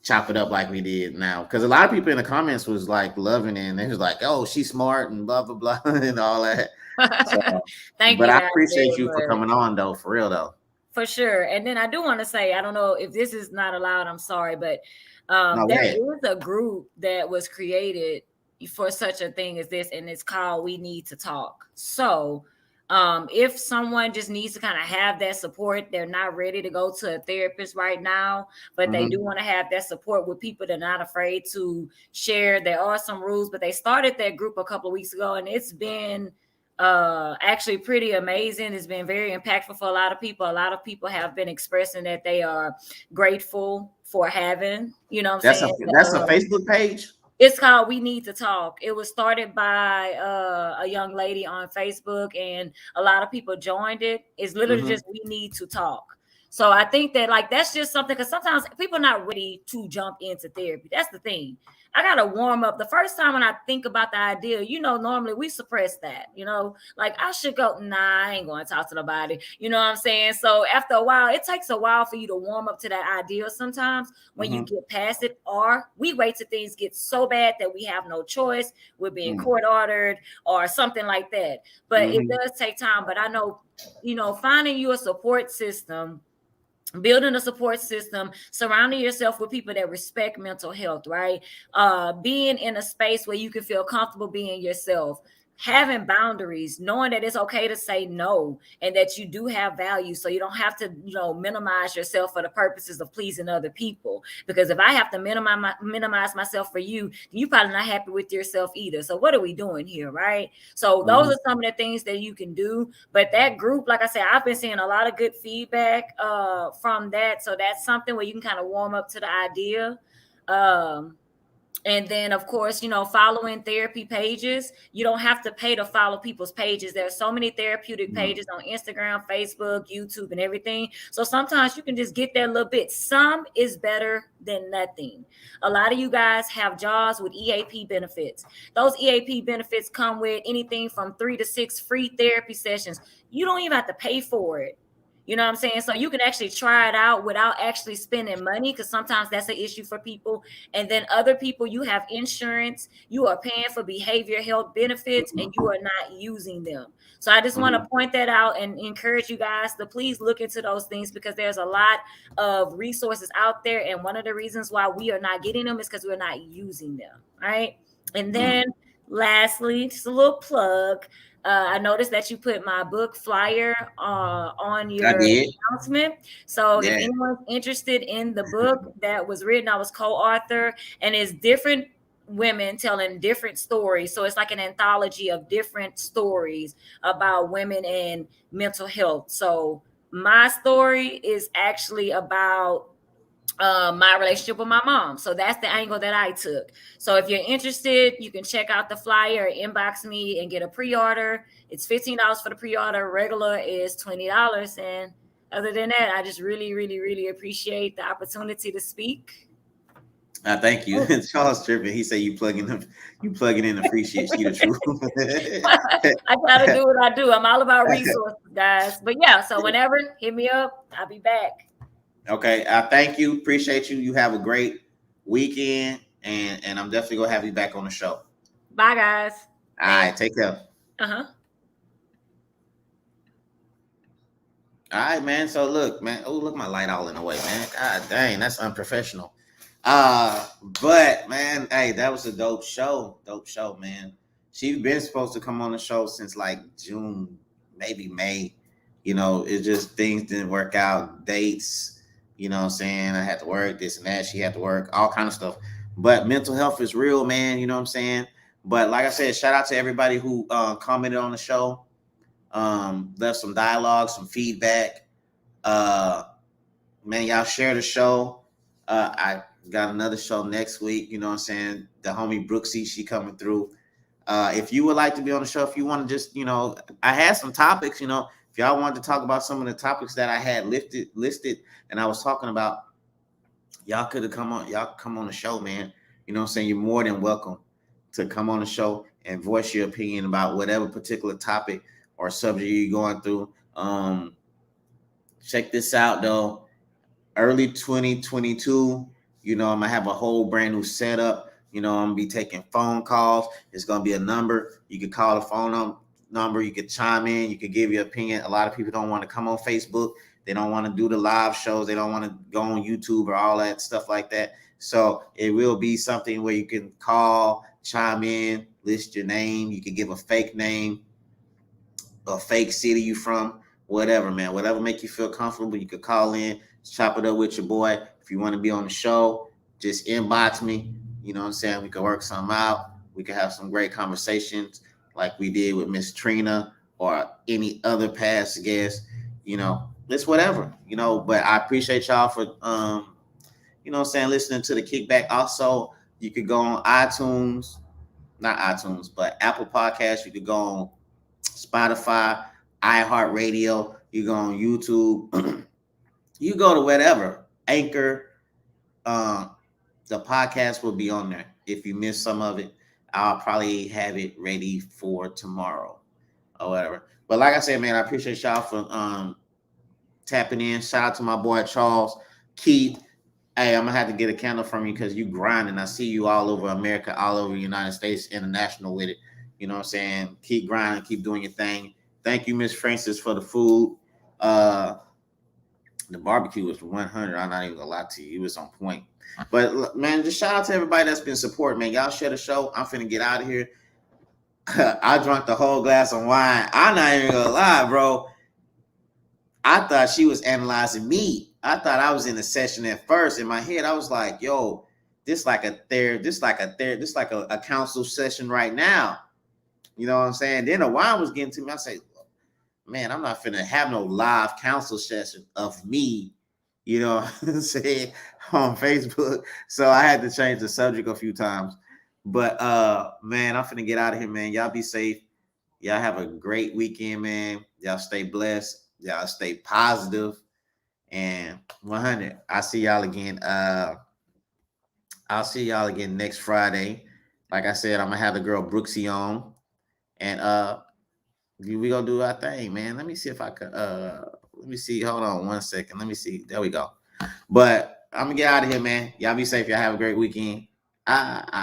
chop it up like we did now, because a lot of people in the comments was like loving it, and they was like, oh, she's smart and blah blah blah and all that. So, Thank but you. I appreciate you for coming on though, for real though. For sure. And then I do want to say, I don't know if this is not allowed, I'm sorry, but there is a group that was created for such a thing as this, and it's called We Need to Talk. So if someone just needs to kind of have that support, they're not ready to go to a therapist right now, but they do want to have that support with people that are not afraid to share. There are some rules, but they started that group a couple of weeks ago, and it's been actually pretty amazing. It's been very impactful for a lot of people. A lot of people have been expressing that they are grateful for having, you know what I'm saying? That's a Facebook page? It's called We Need to Talk. It was started by a young lady on Facebook, and a lot of people joined it. It's literally just We Need to Talk. So I think that like that's just something, because sometimes people are not ready to jump into therapy. That's the thing. I gotta warm up. The first time when I think about the idea, you know, normally we suppress that, you know, like I should go, nah, I ain't going to talk to nobody. You know what I'm saying? So after a while, it takes a while for you to warm up to that idea sometimes when you get past it, or we wait till things get so bad that we have no choice. We're being court ordered or something like that. But it does take time. But I know, you know, finding you a support system, building a support system, surrounding yourself with people that respect mental health, right? Being in a space where you can feel comfortable being yourself, having boundaries, knowing that it's okay to say no, and that you do have value. So you don't have to, you know, minimize yourself for the purposes of pleasing other people. Because if I have to minimize myself for you, you're probably not happy with yourself either. So what are we doing here, right? So those are some of the things that you can do. But that group, like I said, I've been seeing a lot of good feedback from that. So that's something where you can kind of warm up to the idea. And then, of course, you know, following therapy pages. You don't have to pay to follow people's pages. There are so many therapeutic pages on Instagram, Facebook, YouTube, and everything. So sometimes you can just get that little bit. Some is better than nothing. A lot of you guys have jobs with EAP benefits. Those EAP benefits come with anything from 3 to 6 free therapy sessions. You don't even have to pay for it. You know what I'm saying? So you can actually try it out without actually spending money, because sometimes that's an issue for people. And then other people, you have insurance, you are paying for behavioral health benefits, and you are not using them. So I just want to point that out and encourage you guys to please look into those things, because there's a lot of resources out there. And one of the reasons why we are not getting them is because we're not using them, right? And then lastly, just a little plug. I noticed that you put my book flyer on your announcement. So if anyone's interested in the book that was written, I was co-author, and it's different women telling different stories. So it's like an anthology of different stories about women and mental health. So my story is actually about my relationship with my mom. So that's the angle that I took. So if you're interested, you can check out the flyer, inbox me and get a pre-order. It's $15 for the pre-order. Regular is $20. And other than that, I just really, really, really appreciate the opportunity to speak. Thank you. Charles tripping. He said you plug in appreciate you the truth. I try to do what I do. I'm all about resources, guys. But yeah, so whenever, hit me up. I'll be back. Okay. Thank you. Appreciate you. You have a great weekend, and I'm definitely gonna have you back on the show. Bye, guys. All right. Take care. All right, man. So look, man. Oh, look, my light all in the way, man. God dang, that's unprofessional. But man, hey, that was a dope show, man. She's been supposed to come on the show since like June, maybe May. You know, it just things didn't work out, dates. You know what I'm saying? I had to work this and that. She had to work, all kind of stuff. But mental health is real, man. You know what I'm saying? But like I said, shout out to everybody who commented on the show, left some dialogue, some feedback. Man, y'all share the show. I got another show next week. You know what I'm saying? The homie Brooksy, she coming through. If you would like to be on the show, if you want to just, you know, I had some topics, you know, if y'all wanted to talk about some of the topics that I had listed and I was talking about, y'all could have come on the show, man. You know what I'm saying? You're more than welcome to come on the show and voice your opinion about whatever particular topic or subject you're going through. Check this out though. Early 2022, I'm gonna have a whole brand new setup. I'm gonna be taking phone calls. It's gonna be a number. You can call the phone number. You can chime in. You can give your opinion. A lot of people don't want to come on Facebook. They don't want to do the live shows. They don't want to go on YouTube or all that stuff like that. So it will be something where you can call, chime in, list your name. You can give a fake name, a fake city you from, whatever, man. Whatever make you feel comfortable. You could call in, chop it up with your boy. If you want to be on the show, just inbox me. You know what I'm saying? We can work something out. We can have some great conversations like we did with Miss Trina or any other past guest. It's whatever, but I appreciate y'all for, listening to the Kickback. Also, you could go on iTunes, not iTunes, but Apple Podcasts. You could go on Spotify, iHeartRadio. You go on YouTube. You go to whatever, Anchor. The podcast will be on there. If you miss some of it, I'll probably have it ready for tomorrow or whatever. But like I said, man, I appreciate y'all for tapping in. Shout out to my boy Charles, Keith. Hey, I'm gonna have to get a candle from you because you grinding. I see you all over America, all over the United States, international with it. You know what I'm saying? Keep grinding, keep doing your thing. Thank you, Miss Francis, for the food. The barbecue was 100. I'm not even gonna lie to you. It was on point. But man, just shout out to everybody that's been supporting, man. Y'all share the show. I'm finna get out of here. I drank the whole glass of wine. I'm not even gonna lie, bro. I thought she was analyzing me. I thought I was in a session at first. In my head, I was like, yo, this like a counsel session right now. You know what I'm saying? Then the wine was getting to me. I say, man, I'm not finna have no live counsel session of me, you know what I'm saying, on Facebook. So I had to change the subject a few times. But man, I'm finna get out of here, man. Y'all be safe. Y'all have a great weekend, man. Y'all stay blessed. Y'all stay positive. And 100. I'll see y'all again. I'll see y'all again next Friday. Like I said, I'm gonna have the girl Brooksy on. And we gonna do our thing, man. Let me see if I could let me see. Hold on 1 second. Let me see. There we go. But I'm gonna get out of here, man. Y'all be safe. Y'all have a great weekend.